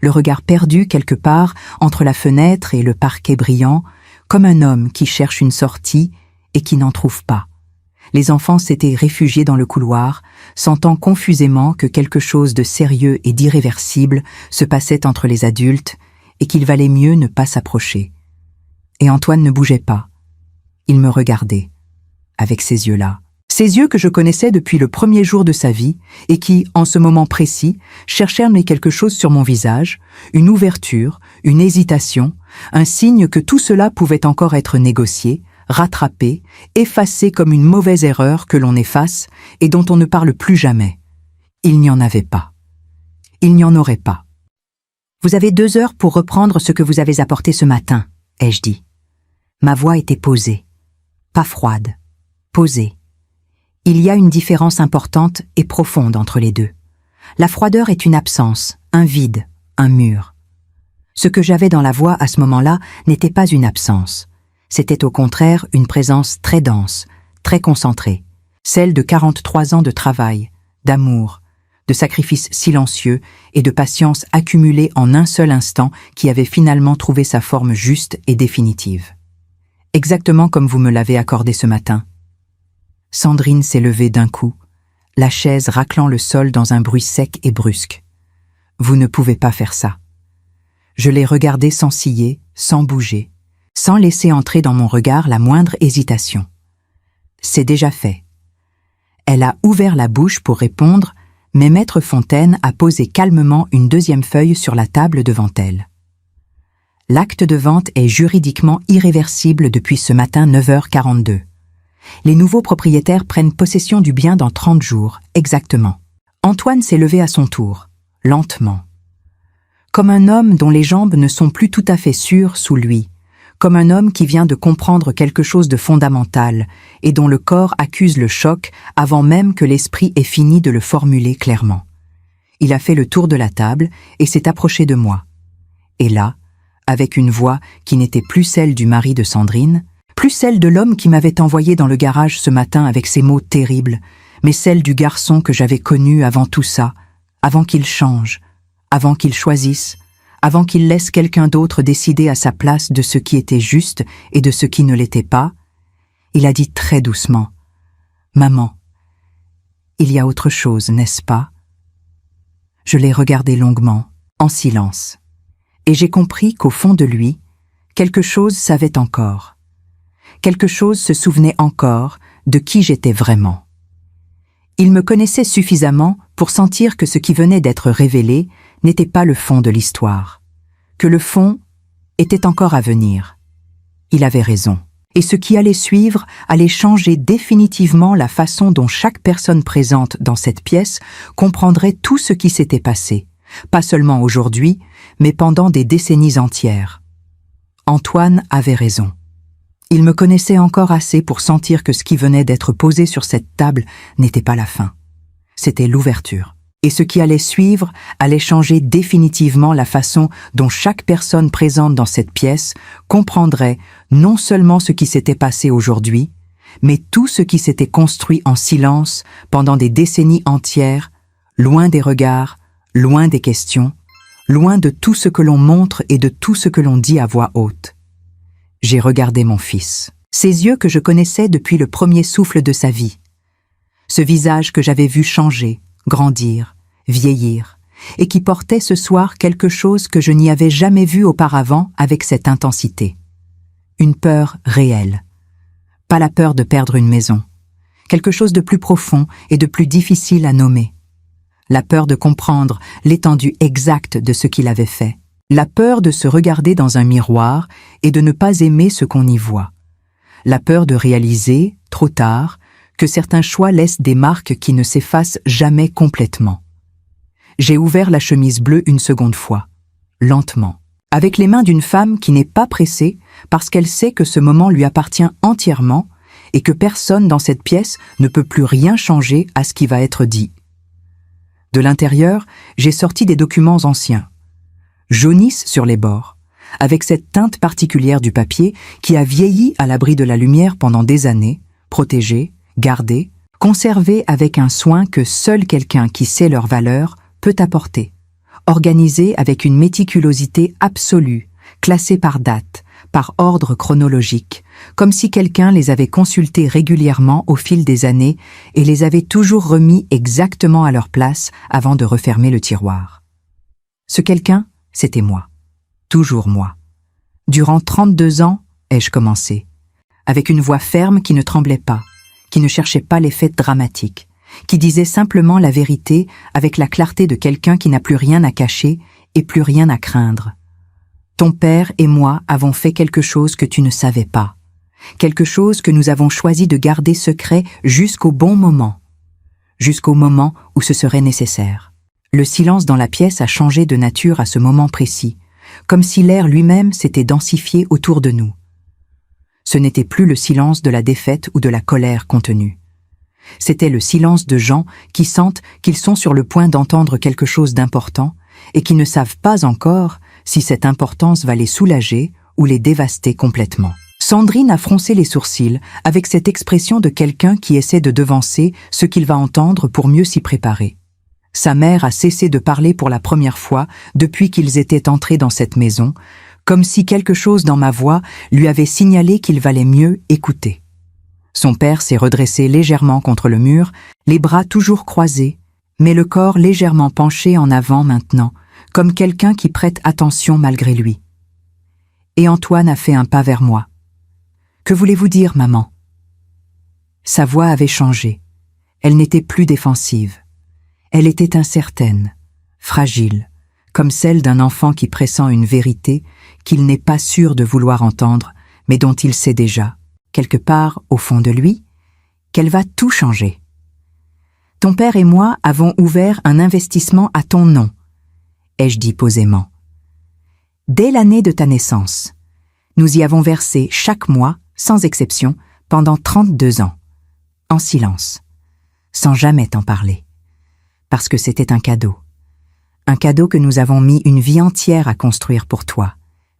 Le regard perdu quelque part entre la fenêtre et le parquet brillant, comme un homme qui cherche une sortie et qui n'en trouve pas. Les enfants s'étaient réfugiés dans le couloir, sentant confusément que quelque chose de sérieux et d'irréversible se passait entre les adultes et qu'il valait mieux ne pas s'approcher. Et Antoine ne bougeait pas. Il me regardait, avec ces yeux-là. Ces yeux que je connaissais depuis le premier jour de sa vie et qui, en ce moment précis, cherchaient quelque chose sur mon visage, une ouverture, une hésitation, un signe que tout cela pouvait encore être négocié, rattrapé, effacé comme une mauvaise erreur que l'on efface et dont on ne parle plus jamais. Il n'y en avait pas. Il n'y en aurait pas. « Vous avez 2 heures pour reprendre ce que vous avez apporté ce matin, » ai-je dit. Ma voix était posée, pas froide, posée. Il y a une différence importante et profonde entre les deux. La froideur est une absence, un vide, un mur. Ce que j'avais dans la voix à ce moment-là n'était pas une absence. C'était au contraire une présence très dense, très concentrée, celle de 43 ans de travail, d'amour, de sacrifices silencieux et de patience accumulée en un seul instant qui avait finalement trouvé sa forme juste et définitive. Exactement comme vous me l'avez accordé ce matin. Sandrine s'est levée d'un coup, la chaise raclant le sol dans un bruit sec et brusque. « Vous ne pouvez pas faire ça. » Je l'ai regardée sans ciller, sans bouger, sans laisser entrer dans mon regard la moindre hésitation. C'est déjà fait. Elle a ouvert la bouche pour répondre, mais Maître Fontaine a posé calmement une 2e feuille sur la table devant elle. L'acte de vente est juridiquement irréversible depuis ce matin 9h42. Les nouveaux propriétaires prennent possession du bien dans 30 jours, exactement. Antoine s'est levé à son tour, lentement. Comme un homme dont les jambes ne sont plus tout à fait sûres sous lui, comme un homme qui vient de comprendre quelque chose de fondamental et dont le corps accuse le choc avant même que l'esprit ait fini de le formuler clairement. Il a fait le tour de la table et s'est approché de moi. Et là, avec une voix qui n'était plus celle du mari de Sandrine, plus celle de l'homme qui m'avait envoyé dans le garage ce matin avec ces mots terribles, mais celle du garçon que j'avais connu avant tout ça, avant qu'il change, avant qu'il choisisse, avant qu'il laisse quelqu'un d'autre décider à sa place de ce qui était juste et de ce qui ne l'était pas, il a dit très doucement « Maman, il y a autre chose, n'est-ce pas ?» Je l'ai regardé longuement, en silence, et j'ai compris qu'au fond de lui, quelque chose savait encore. Quelque chose se souvenait encore de qui j'étais vraiment. Il me connaissait suffisamment pour sentir que ce qui venait d'être révélé n'était pas le fond de l'histoire, que le fond était encore à venir. Il avait raison. Et ce qui allait suivre allait changer définitivement la façon dont chaque personne présente dans cette pièce comprendrait tout ce qui s'était passé, pas seulement aujourd'hui, mais pendant des décennies entières. Antoine avait raison. Il me connaissait encore assez pour sentir que ce qui venait d'être posé sur cette table n'était pas la fin. C'était l'ouverture. Et ce qui allait suivre allait changer définitivement la façon dont chaque personne présente dans cette pièce comprendrait non seulement ce qui s'était passé aujourd'hui, mais tout ce qui s'était construit en silence pendant des décennies entières, loin des regards, loin des questions, loin de tout ce que l'on montre et de tout ce que l'on dit à voix haute. J'ai regardé mon fils, ses yeux que je connaissais depuis le premier souffle de sa vie, ce visage que j'avais vu changer, grandir, vieillir, et qui portait ce soir quelque chose que je n'y avais jamais vu auparavant avec cette intensité. Une peur réelle. Pas la peur de perdre une maison. Quelque chose de plus profond et de plus difficile à nommer. La peur de comprendre l'étendue exacte de ce qu'il avait fait. La peur de se regarder dans un miroir et de ne pas aimer ce qu'on y voit. La peur de réaliser, trop tard, que certains choix laissent des marques qui ne s'effacent jamais complètement. J'ai ouvert la chemise bleue une seconde fois, lentement, avec les mains d'une femme qui n'est pas pressée parce qu'elle sait que ce moment lui appartient entièrement et que personne dans cette pièce ne peut plus rien changer à ce qui va être dit. De l'intérieur, j'ai sorti des documents anciens, jaunissent sur les bords, avec cette teinte particulière du papier qui a vieilli à l'abri de la lumière pendant des années, protégé, gardés, conservés avec un soin que seul quelqu'un qui sait leur valeur peut apporter, organisés avec une méticulosité absolue, classés par date, par ordre chronologique, comme si quelqu'un les avait consultés régulièrement au fil des années et les avait toujours remis exactement à leur place avant de refermer le tiroir. Ce quelqu'un, c'était moi. Toujours moi. Durant 32 ans, ai-je commencé, avec une voix ferme qui ne tremblait pas, qui ne cherchait pas l'effet dramatique, qui disait simplement la vérité avec la clarté de quelqu'un qui n'a plus rien à cacher et plus rien à craindre. Ton père et moi avons fait quelque chose que tu ne savais pas, quelque chose que nous avons choisi de garder secret jusqu'au bon moment, jusqu'au moment où ce serait nécessaire. Le silence dans la pièce a changé de nature à ce moment précis, comme si l'air lui-même s'était densifié autour de nous. Ce n'était plus le silence de la défaite ou de la colère contenue. C'était le silence de gens qui sentent qu'ils sont sur le point d'entendre quelque chose d'important et qui ne savent pas encore si cette importance va les soulager ou les dévaster complètement. Sandrine a froncé les sourcils avec cette expression de quelqu'un qui essaie de devancer ce qu'il va entendre pour mieux s'y préparer. Sa mère a cessé de parler pour la première fois depuis qu'ils étaient entrés dans cette maison, comme si quelque chose dans ma voix lui avait signalé qu'il valait mieux écouter. Son père s'est redressé légèrement contre le mur, les bras toujours croisés, mais le corps légèrement penché en avant maintenant, comme quelqu'un qui prête attention malgré lui. Et Antoine a fait un pas vers moi. « Que voulez-vous dire, maman ?» Sa voix avait changé. Elle n'était plus défensive. Elle était incertaine, fragile, comme celle d'un enfant qui pressent une vérité qu'il n'est pas sûr de vouloir entendre, mais dont il sait déjà, quelque part au fond de lui, qu'elle va tout changer. Ton père et moi avons ouvert un investissement à ton nom, ai-je dit posément. Dès l'année de ta naissance, nous y avons versé chaque mois, sans exception, pendant 32 ans, en silence, sans jamais t'en parler, parce que c'était un cadeau que nous avons mis une vie entière à construire pour toi,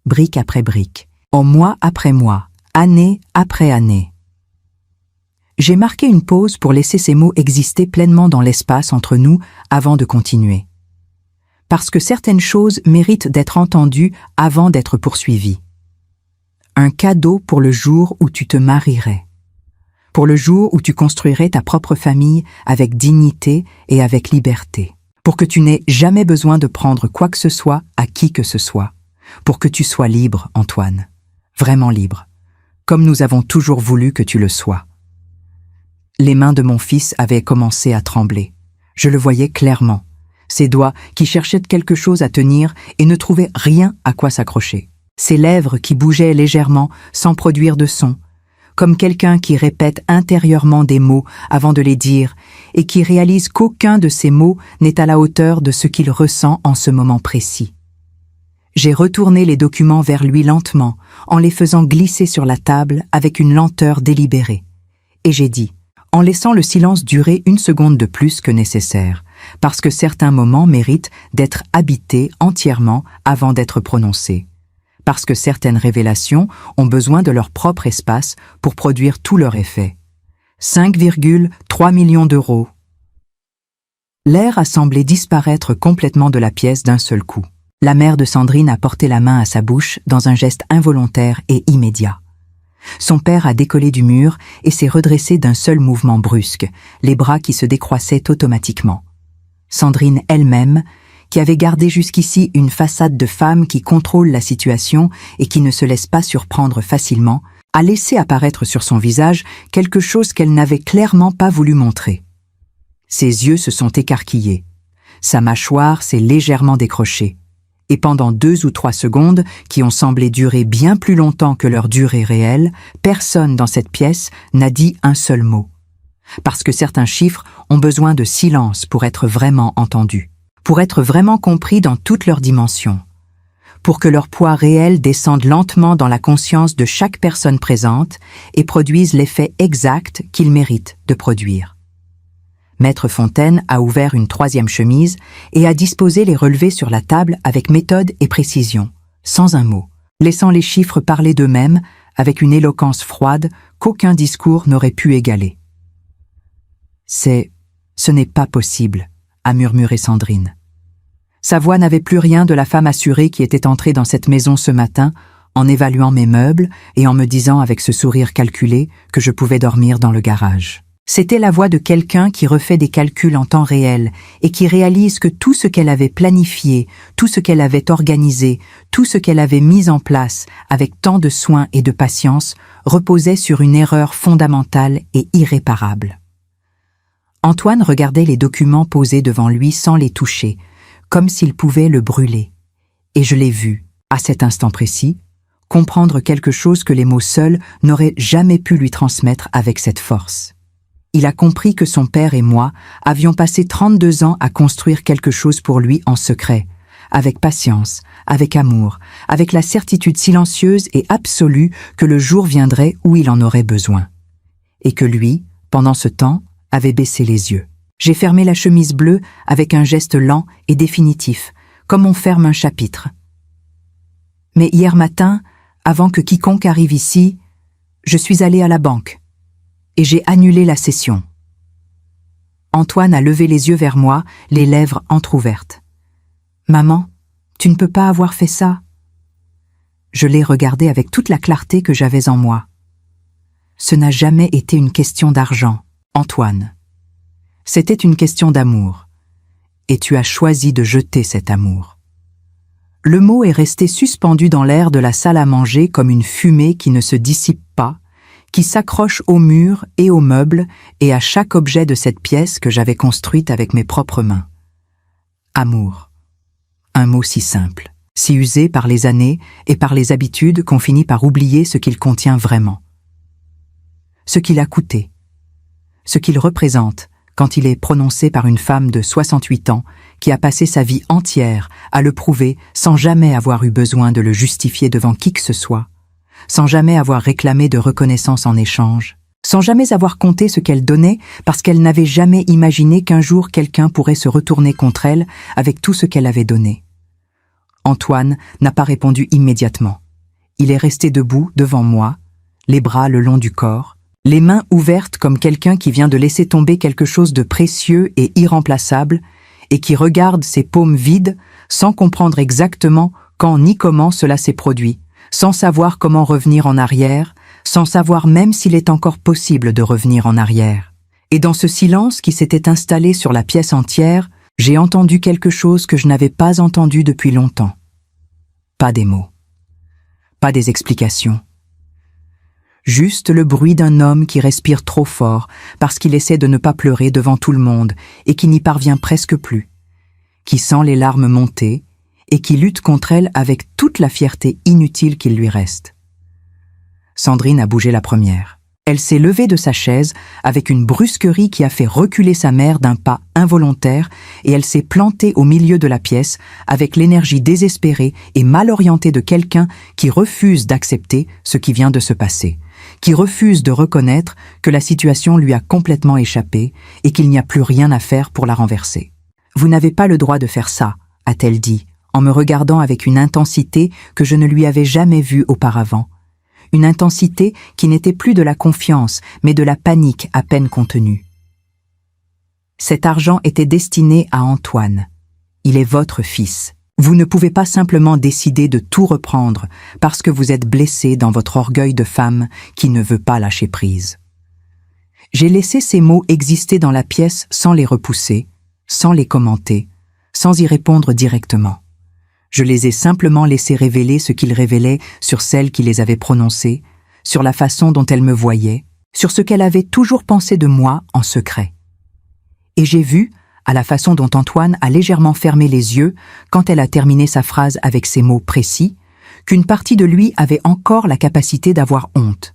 brique après brique, en mois après mois, année après année. J'ai marqué une pause pour laisser ces mots exister pleinement dans l'espace entre nous avant de continuer. Parce que certaines choses méritent d'être entendues avant d'être poursuivies. Un cadeau pour le jour où tu te marierais. Pour le jour où tu construirais ta propre famille avec dignité et avec liberté. Pour que tu n'aies jamais besoin de prendre quoi que ce soit à qui que ce soit. Pour que tu sois libre, Antoine. Vraiment libre. Comme nous avons toujours voulu que tu le sois. Les mains de mon fils avaient commencé à trembler. Je le voyais clairement. Ses doigts qui cherchaient quelque chose à tenir et ne trouvaient rien à quoi s'accrocher. Ses lèvres qui bougeaient légèrement sans produire de son, comme quelqu'un qui répète intérieurement des mots avant de les dire et qui réalise qu'aucun de ces mots n'est à la hauteur de ce qu'il ressent en ce moment précis. J'ai retourné les documents vers lui lentement, en les faisant glisser sur la table avec une lenteur délibérée. Et j'ai dit, en laissant le silence durer 1 seconde de plus que nécessaire, parce que certains moments méritent d'être habités entièrement avant d'être prononcés, parce que certaines révélations ont besoin de leur propre espace pour produire tout leur effet. 5,3 millions d'euros. L'air a semblé disparaître complètement de la pièce d'un seul coup. La mère de Sandrine a porté la main à sa bouche dans un geste involontaire et immédiat. Son père a décollé du mur et s'est redressé d'un seul mouvement brusque, les bras qui se décroissaient automatiquement. Sandrine elle-même, qui avait gardé jusqu'ici une façade de femme qui contrôle la situation et qui ne se laisse pas surprendre facilement, a laissé apparaître sur son visage quelque chose qu'elle n'avait clairement pas voulu montrer. Ses yeux se sont écarquillés. Sa mâchoire s'est légèrement décrochée. Et pendant 2 ou 3 secondes, qui ont semblé durer bien plus longtemps que leur durée réelle, personne dans cette pièce n'a dit un seul mot. Parce que certains chiffres ont besoin de silence pour être vraiment entendus, pour être vraiment compris dans toutes leurs dimensions, pour que leur poids réel descende lentement dans la conscience de chaque personne présente et produise l'effet exact qu'ils méritent de produire. Maître Fontaine a ouvert une 3e chemise et a disposé les relevés sur la table avec méthode et précision, sans un mot, laissant les chiffres parler d'eux-mêmes avec une éloquence froide qu'aucun discours n'aurait pu égaler. « Ce n'est pas possible », a murmuré Sandrine. Sa voix n'avait plus rien de la femme assurée qui était entrée dans cette maison ce matin en évaluant mes meubles et en me disant avec ce sourire calculé que je pouvais dormir dans le garage. C'était la voix de quelqu'un qui refait des calculs en temps réel et qui réalise que tout ce qu'elle avait planifié, tout ce qu'elle avait organisé, tout ce qu'elle avait mis en place avec tant de soin et de patience reposait sur une erreur fondamentale et irréparable. Antoine regardait les documents posés devant lui sans les toucher, comme s'il pouvait le brûler. Et je l'ai vu, à cet instant précis, comprendre quelque chose que les mots seuls n'auraient jamais pu lui transmettre avec cette force. Il a compris que son père et moi avions passé 32 ans à construire quelque chose pour lui en secret, avec patience, avec amour, avec la certitude silencieuse et absolue que le jour viendrait où il en aurait besoin. Et que lui, pendant ce temps, avait baissé les yeux. J'ai fermé la chemise bleue avec un geste lent et définitif, comme on ferme un chapitre. Mais hier matin, avant que quiconque arrive ici, je suis allée à la banque. Et j'ai annulé la session. Antoine a levé les yeux vers moi, les lèvres entr'ouvertes. « Maman, tu ne peux pas avoir fait ça ?» Je l'ai regardé avec toute la clarté que j'avais en moi. « Ce n'a jamais été une question d'argent, Antoine. C'était une question d'amour. Et tu as choisi de jeter cet amour. » Le mot est resté suspendu dans l'air de la salle à manger comme une fumée qui ne se dissipe pas, qui s'accroche aux murs et aux meubles et à chaque objet de cette pièce que j'avais construite avec mes propres mains. Amour. Un mot si simple, si usé par les années et par les habitudes qu'on finit par oublier ce qu'il contient vraiment. Ce qu'il a coûté. Ce qu'il représente quand il est prononcé par une femme de 68 ans qui a passé sa vie entière à le prouver sans jamais avoir eu besoin de le justifier devant qui que ce soit, sans jamais avoir réclamé de reconnaissance en échange, sans jamais avoir compté ce qu'elle donnait parce qu'elle n'avait jamais imaginé qu'un jour quelqu'un pourrait se retourner contre elle avec tout ce qu'elle avait donné. Antoine n'a pas répondu immédiatement. Il est resté debout devant moi, les bras le long du corps, les mains ouvertes comme quelqu'un qui vient de laisser tomber quelque chose de précieux et irremplaçable et qui regarde ses paumes vides sans comprendre exactement quand ni comment cela s'est produit, sans savoir comment revenir en arrière, sans savoir même s'il est encore possible de revenir en arrière. Et dans ce silence qui s'était installé sur la pièce entière, j'ai entendu quelque chose que je n'avais pas entendu depuis longtemps. Pas des mots. Pas des explications. Juste le bruit d'un homme qui respire trop fort parce qu'il essaie de ne pas pleurer devant tout le monde et qui n'y parvient presque plus, qui sent les larmes monter et qui lutte contre elles avec toute la fierté inutile qu'il lui reste. Sandrine a bougé la première. Elle s'est levée de sa chaise avec une brusquerie qui a fait reculer sa mère d'un pas involontaire et elle s'est plantée au milieu de la pièce avec l'énergie désespérée et mal orientée de quelqu'un qui refuse d'accepter ce qui vient de se passer, qui refuse de reconnaître que la situation lui a complètement échappé et qu'il n'y a plus rien à faire pour la renverser. « Vous n'avez pas le droit de faire ça », a-t-elle dit, en me regardant avec une intensité que je ne lui avais jamais vue auparavant. Une intensité qui n'était plus de la confiance, mais de la panique à peine contenue. Cet argent était destiné à Antoine. Il est votre fils. Vous ne pouvez pas simplement décider de tout reprendre parce que vous êtes blessé dans votre orgueil de femme qui ne veut pas lâcher prise. J'ai laissé ces mots exister dans la pièce sans les repousser, sans les commenter, sans y répondre directement. Je les ai simplement laissés révéler ce qu'ils révélaient sur celle qui les avait prononcés, sur la façon dont elle me voyait, sur ce qu'elle avait toujours pensé de moi en secret. Et j'ai vu, à la façon dont Antoine a légèrement fermé les yeux quand elle a terminé sa phrase avec ces mots précis, qu'une partie de lui avait encore la capacité d'avoir honte.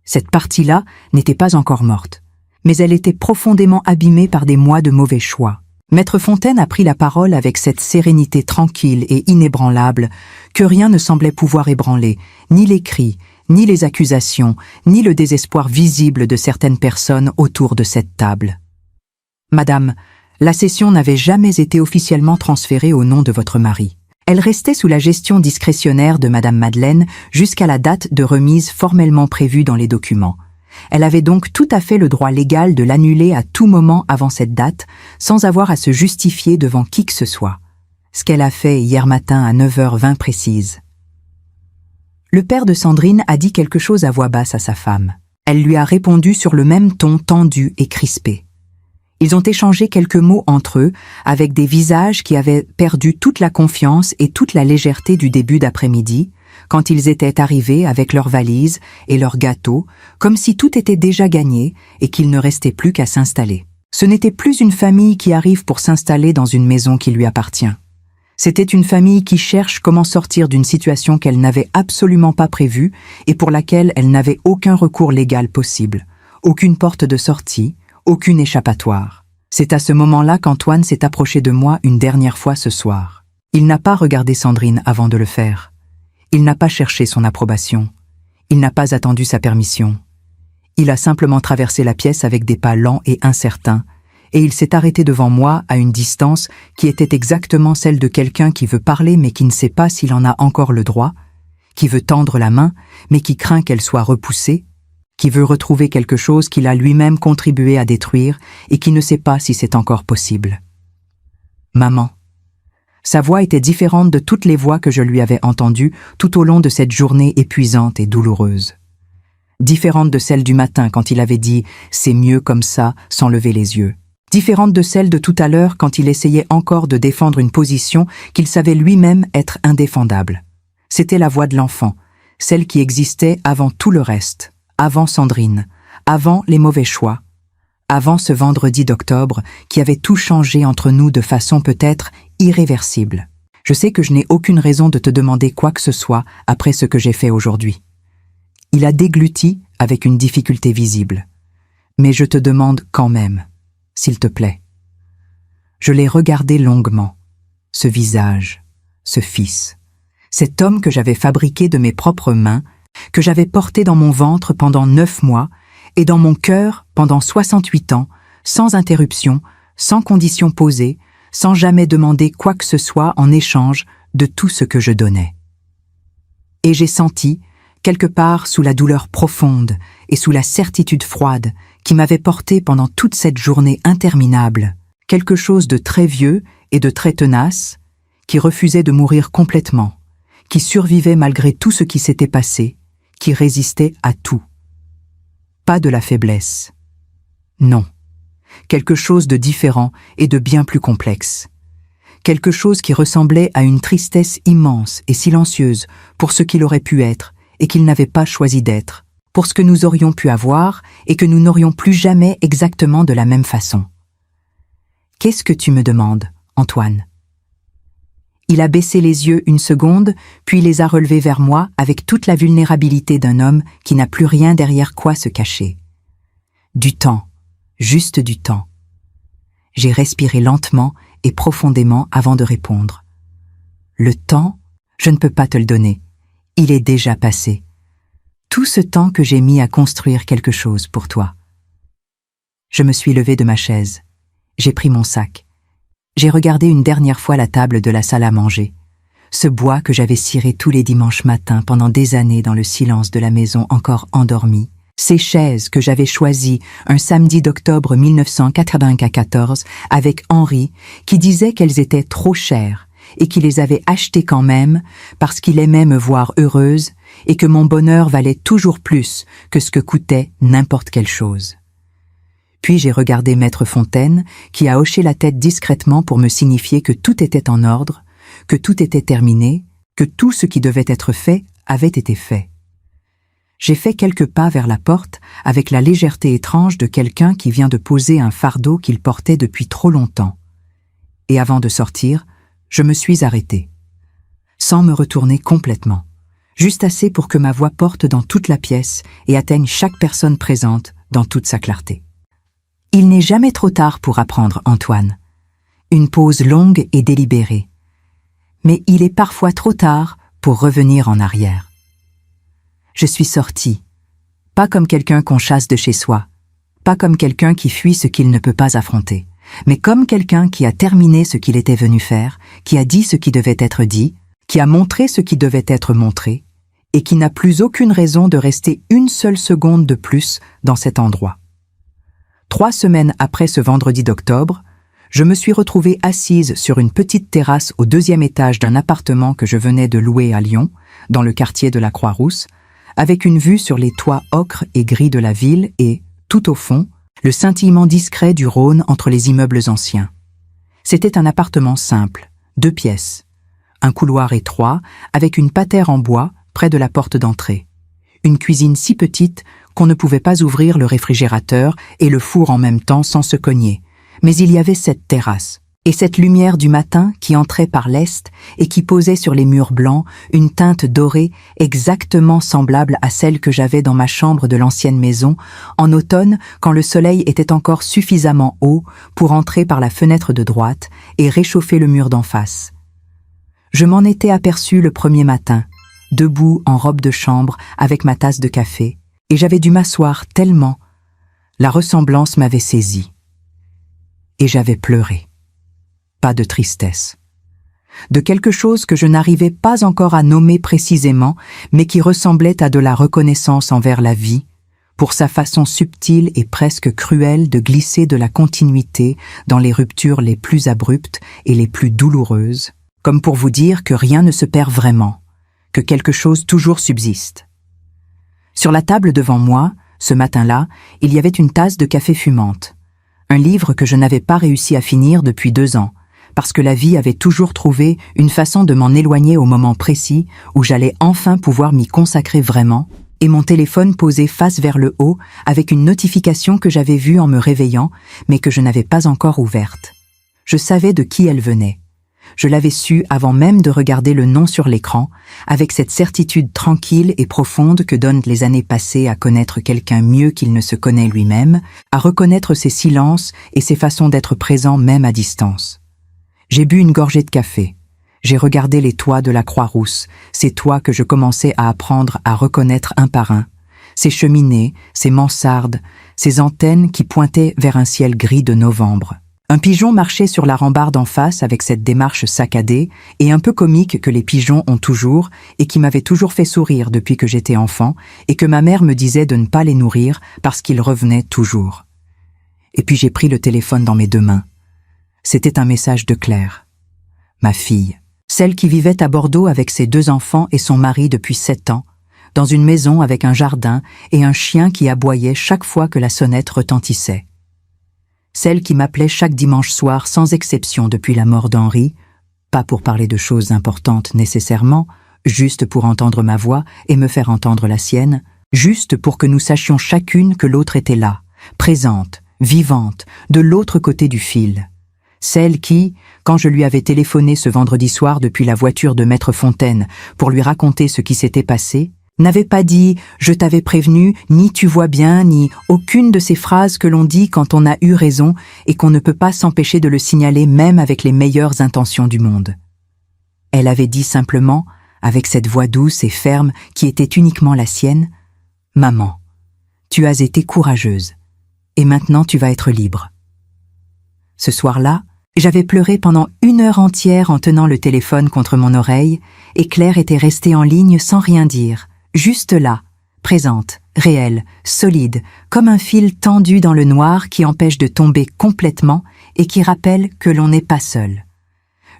Cette partie-là n'était pas encore morte, mais elle était profondément abîmée par des mois de mauvais choix. Maître Fontaine a pris la parole avec cette sérénité tranquille et inébranlable que rien ne semblait pouvoir ébranler, ni les cris, ni les accusations, ni le désespoir visible de certaines personnes autour de cette table. « Madame, la cession n'avait jamais été officiellement transférée au nom de votre mari. Elle restait sous la gestion discrétionnaire de Madame Madeleine jusqu'à la date de remise formellement prévue dans les documents. Elle avait donc tout à fait le droit légal de l'annuler à tout moment avant cette date, sans avoir à se justifier devant qui que ce soit. Ce qu'elle a fait hier matin à 9h20 précise. Le père de Sandrine a dit quelque chose à voix basse à sa femme. Elle lui a répondu sur le même ton tendu et crispé. Ils ont échangé quelques mots entre eux, avec des visages qui avaient perdu toute la confiance et toute la légèreté du début d'après-midi, quand ils étaient arrivés avec leurs valises et leurs gâteaux, comme si tout était déjà gagné et qu'il ne restait plus qu'à s'installer. Ce n'était plus une famille qui arrive pour s'installer dans une maison qui lui appartient. C'était une famille qui cherche comment sortir d'une situation qu'elle n'avait absolument pas prévue et pour laquelle elle n'avait aucun recours légal possible, aucune porte de sortie, aucune échappatoire. C'est à ce moment-là qu'Antoine s'est approché de moi une dernière fois ce soir. Il n'a pas regardé Sandrine avant de le faire. Il n'a pas cherché son approbation. Il n'a pas attendu sa permission. Il a simplement traversé la pièce avec des pas lents et incertains, et il s'est arrêté devant moi à une distance qui était exactement celle de quelqu'un qui veut parler mais qui ne sait pas s'il en a encore le droit, qui veut tendre la main mais qui craint qu'elle soit repoussée, qui veut retrouver quelque chose qu'il a lui-même contribué à détruire et qui ne sait pas si c'est encore possible. Maman. Sa voix était différente de toutes les voix que je lui avais entendues tout au long de cette journée épuisante et douloureuse. Différente de celle du matin quand il avait dit « c'est mieux comme ça » sans lever les yeux. Différente de celle de tout à l'heure quand il essayait encore de défendre une position qu'il savait lui-même être indéfendable. C'était la voix de l'enfant, celle qui existait avant tout le reste, avant Sandrine, avant les mauvais choix, avant ce vendredi d'octobre qui avait tout changé entre nous de façon peut-être irréversible. Je sais que je n'ai aucune raison de te demander quoi que ce soit après ce que j'ai fait aujourd'hui. Il a dégluti avec une difficulté visible. Mais je te demande quand même, s'il te plaît. Je l'ai regardé longuement, ce visage, ce fils, cet homme que j'avais fabriqué de mes propres mains, que j'avais porté dans mon ventre pendant 9 mois et dans mon cœur pendant 68 ans, sans interruption, sans condition posée, sans jamais demander quoi que ce soit en échange de tout ce que je donnais. Et j'ai senti, quelque part sous la douleur profonde et sous la certitude froide qui m'avait porté pendant toute cette journée interminable, quelque chose de très vieux et de très tenace, qui refusait de mourir complètement, qui survivait malgré tout ce qui s'était passé, qui résistait à tout. Pas de la faiblesse. Non. Quelque chose de différent et de bien plus complexe. Quelque chose qui ressemblait à une tristesse immense et silencieuse pour ce qu'il aurait pu être et qu'il n'avait pas choisi d'être, pour ce que nous aurions pu avoir et que nous n'aurions plus jamais exactement de la même façon. « Qu'est-ce que tu me demandes, Antoine ?» Il a baissé les yeux une seconde, puis les a relevés vers moi avec toute la vulnérabilité d'un homme qui n'a plus rien derrière quoi se cacher. Du temps, juste du temps. J'ai respiré lentement et profondément avant de répondre. Le temps, je ne peux pas te le donner. Il est déjà passé. Tout ce temps que j'ai mis à construire quelque chose pour toi. Je me suis levé de ma chaise. J'ai pris mon sac. J'ai regardé une dernière fois la table de la salle à manger. Ce bois que j'avais ciré tous les dimanches matins pendant des années dans le silence de la maison encore endormie. Ces chaises que j'avais choisies un samedi d'octobre 1994 avec Henri, qui disait qu'elles étaient trop chères et qui les avait achetées quand même parce qu'il aimait me voir heureuse et que mon bonheur valait toujours plus que ce que coûtait n'importe quelle chose. Puis j'ai regardé Maître Fontaine, qui a hoché la tête discrètement pour me signifier que tout était en ordre, que tout était terminé, que tout ce qui devait être fait avait été fait. J'ai fait quelques pas vers la porte avec la légèreté étrange de quelqu'un qui vient de poser un fardeau qu'il portait depuis trop longtemps. Et avant de sortir, je me suis arrêtée, sans me retourner complètement, juste assez pour que ma voix porte dans toute la pièce et atteigne chaque personne présente dans toute sa clarté. Il n'est jamais trop tard pour apprendre, Antoine. Une pause longue et délibérée. Mais il est parfois trop tard pour revenir en arrière. Je suis sortie, pas comme quelqu'un qu'on chasse de chez soi, pas comme quelqu'un qui fuit ce qu'il ne peut pas affronter, mais comme quelqu'un qui a terminé ce qu'il était venu faire, qui a dit ce qui devait être dit, qui a montré ce qui devait être montré, et qui n'a plus aucune raison de rester une seule seconde de plus dans cet endroit. 3 semaines après ce vendredi d'octobre, je me suis retrouvée assise sur une petite terrasse au 2e étage d'un appartement que je venais de louer à Lyon, dans le quartier de la Croix-Rousse, avec une vue sur les toits ocre et gris de la ville et, tout au fond, le scintillement discret du Rhône entre les immeubles anciens. C'était un appartement simple, 2 pièces, un couloir étroit avec une patère en bois près de la porte d'entrée, une cuisine si petite qu'on ne pouvait pas ouvrir le réfrigérateur et le four en même temps sans se cogner. Mais il y avait cette terrasse, et cette lumière du matin qui entrait par l'est et qui posait sur les murs blancs une teinte dorée exactement semblable à celle que j'avais dans ma chambre de l'ancienne maison, en automne quand le soleil était encore suffisamment haut pour entrer par la fenêtre de droite et réchauffer le mur d'en face. Je m'en étais aperçue le premier matin, debout en robe de chambre avec ma tasse de café, et j'avais dû m'asseoir tellement. La ressemblance m'avait saisie. Et j'avais pleuré. Pas de tristesse. De quelque chose que je n'arrivais pas encore à nommer précisément, mais qui ressemblait à de la reconnaissance envers la vie, pour sa façon subtile et presque cruelle de glisser de la continuité dans les ruptures les plus abruptes et les plus douloureuses, comme pour vous dire que rien ne se perd vraiment, que quelque chose toujours subsiste. Sur la table devant moi, ce matin-là, il y avait une tasse de café fumante, un livre que je n'avais pas réussi à finir depuis 2 ans, parce que la vie avait toujours trouvé une façon de m'en éloigner au moment précis où j'allais enfin pouvoir m'y consacrer vraiment, et mon téléphone posé face vers le haut avec une notification que j'avais vue en me réveillant, mais que je n'avais pas encore ouverte. Je savais de qui elle venait. Je l'avais su avant même de regarder le nom sur l'écran, avec cette certitude tranquille et profonde que donnent les années passées à connaître quelqu'un mieux qu'il ne se connaît lui-même, à reconnaître ses silences et ses façons d'être présent même à distance. J'ai bu une gorgée de café. J'ai regardé les toits de la Croix-Rousse, ces toits que je commençais à apprendre à reconnaître un par un, ces cheminées, ces mansardes, ces antennes qui pointaient vers un ciel gris de novembre. Un pigeon marchait sur la rambarde en face avec cette démarche saccadée et un peu comique que les pigeons ont toujours et qui m'avait toujours fait sourire depuis que j'étais enfant et que ma mère me disait de ne pas les nourrir parce qu'ils revenaient toujours. Et puis j'ai pris le téléphone dans mes 2 mains. C'était un message de Claire, ma fille, celle qui vivait à Bordeaux avec ses 2 enfants et son mari depuis 7 ans, dans une maison avec un jardin et un chien qui aboyait chaque fois que la sonnette retentissait. Celle qui m'appelait chaque dimanche soir sans exception depuis la mort d'Henri, pas pour parler de choses importantes nécessairement, juste pour entendre ma voix et me faire entendre la sienne, juste pour que nous sachions chacune que l'autre était là, présente, vivante, de l'autre côté du fil. Celle qui, quand je lui avais téléphoné ce vendredi soir depuis la voiture de Maître Fontaine pour lui raconter ce qui s'était passé, n'avait pas dit « je t'avais prévenu », ni « tu vois bien », ni aucune de ces phrases que l'on dit quand on a eu raison et qu'on ne peut pas s'empêcher de le signaler même avec les meilleures intentions du monde. Elle avait dit simplement, avec cette voix douce et ferme qui était uniquement la sienne, « Maman, tu as été courageuse, et maintenant tu vas être libre. » Ce soir-là, j'avais pleuré pendant 1 heure entière en tenant le téléphone contre mon oreille, et Claire était restée en ligne sans rien dire, juste là, présente, réelle, solide, comme un fil tendu dans le noir qui empêche de tomber complètement et qui rappelle que l'on n'est pas seul.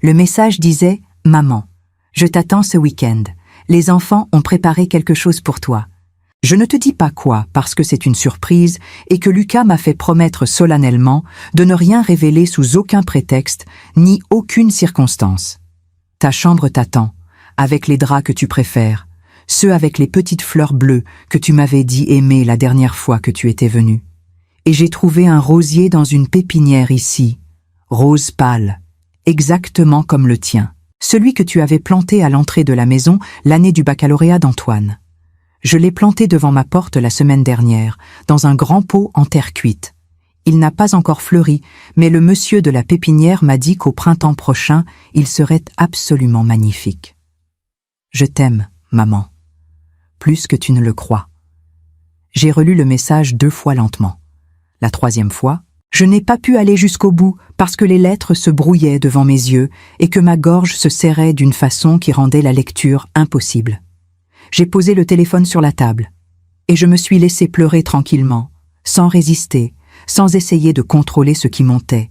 Le message disait « Maman, je t'attends ce week-end. Les enfants ont préparé quelque chose pour toi. Je ne te dis pas quoi parce que c'est une surprise et que Lucas m'a fait promettre solennellement de ne rien révéler sous aucun prétexte ni aucune circonstance. Ta chambre t'attend, avec les draps que tu préfères, ceux avec les petites fleurs bleues que tu m'avais dit aimer la dernière fois que tu étais venu. Et j'ai trouvé un rosier dans une pépinière ici, rose pâle, exactement comme le tien, celui que tu avais planté à l'entrée de la maison l'année du baccalauréat d'Antoine. Je l'ai planté devant ma porte la semaine dernière, dans un grand pot en terre cuite. Il n'a pas encore fleuri, mais le monsieur de la pépinière m'a dit qu'au printemps prochain, il serait absolument magnifique. Je t'aime, maman. Plus que tu ne le crois. J'ai relu le message 2 fois lentement. La 3e fois, je n'ai pas pu aller jusqu'au bout parce que les lettres se brouillaient devant mes yeux et que ma gorge se serrait d'une façon qui rendait la lecture impossible. J'ai posé le téléphone sur la table et je me suis laissé pleurer tranquillement, sans résister, sans essayer de contrôler ce qui montait,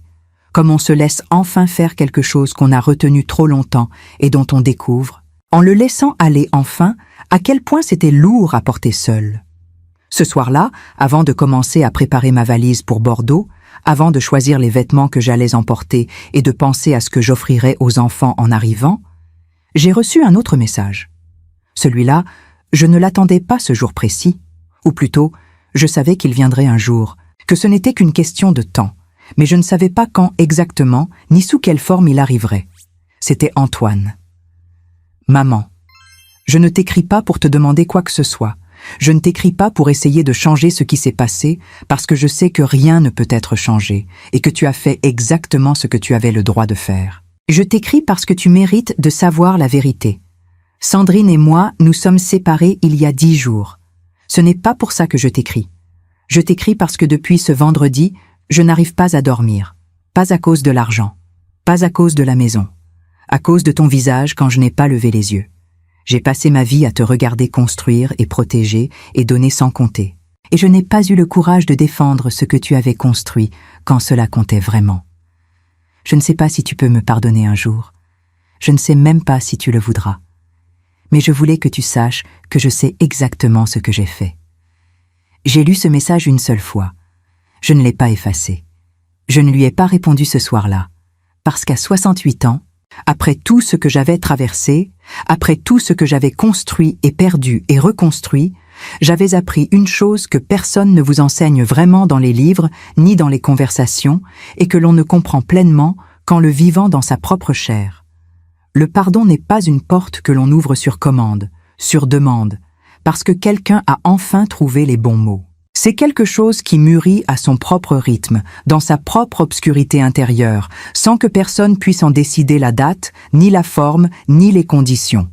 comme on se laisse enfin faire quelque chose qu'on a retenu trop longtemps et dont on découvre, en le laissant aller enfin, à quel point c'était lourd à porter seul. Ce soir-là, avant de commencer à préparer ma valise pour Bordeaux, avant de choisir les vêtements que j'allais emporter et de penser à ce que j'offrirais aux enfants en arrivant, j'ai reçu un autre message. Celui-là, je ne l'attendais pas ce jour précis, ou plutôt, je savais qu'il viendrait un jour, que ce n'était qu'une question de temps, mais je ne savais pas quand exactement, ni sous quelle forme il arriverait. C'était Antoine. Maman, je ne t'écris pas pour te demander quoi que ce soit. Je ne t'écris pas pour essayer de changer ce qui s'est passé, parce que je sais que rien ne peut être changé, et que tu as fait exactement ce que tu avais le droit de faire. Je t'écris parce que tu mérites de savoir la vérité. Sandrine et moi, nous sommes séparés il y a 10 jours. Ce n'est pas pour ça que je t'écris. Je t'écris parce que depuis ce vendredi, je n'arrive pas à dormir. Pas à cause de l'argent. Pas à cause de la maison. À cause de ton visage quand je n'ai pas levé les yeux. J'ai passé ma vie à te regarder construire et protéger et donner sans compter. Et je n'ai pas eu le courage de défendre ce que tu avais construit quand cela comptait vraiment. Je ne sais pas si tu peux me pardonner un jour. Je ne sais même pas si tu le voudras. Mais je voulais que tu saches que je sais exactement ce que j'ai fait. J'ai lu ce message une seule fois. Je ne l'ai pas effacé. Je ne lui ai pas répondu ce soir-là. Parce qu'à 68 ans, après tout ce que j'avais traversé, après tout ce que j'avais construit et perdu et reconstruit, j'avais appris une chose que personne ne vous enseigne vraiment dans les livres ni dans les conversations et que l'on ne comprend pleinement qu'en le vivant dans sa propre chair. Le pardon n'est pas une porte que l'on ouvre sur commande, sur demande, parce que quelqu'un a enfin trouvé les bons mots. C'est quelque chose qui mûrit à son propre rythme, dans sa propre obscurité intérieure, sans que personne puisse en décider la date, ni la forme, ni les conditions.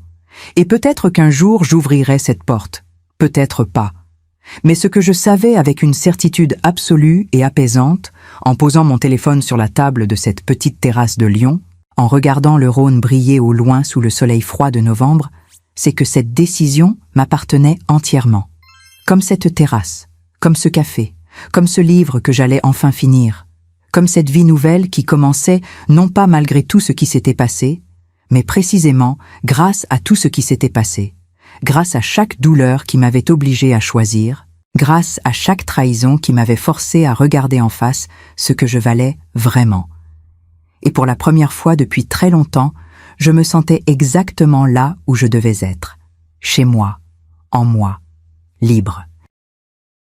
Et peut-être qu'un jour j'ouvrirai cette porte, peut-être pas. Mais ce que je savais avec une certitude absolue et apaisante, en posant mon téléphone sur la table de cette petite terrasse de Lyon, en regardant le Rhône briller au loin sous le soleil froid de novembre, c'est que cette décision m'appartenait entièrement. Comme cette terrasse, comme ce café, comme ce livre que j'allais enfin finir, comme cette vie nouvelle qui commençait non pas malgré tout ce qui s'était passé, mais précisément grâce à tout ce qui s'était passé, grâce à chaque douleur qui m'avait obligé à choisir, grâce à chaque trahison qui m'avait forcé à regarder en face ce que je valais vraiment. Et pour la première fois depuis très longtemps, je me sentais exactement là où je devais être, chez moi, en moi, libre.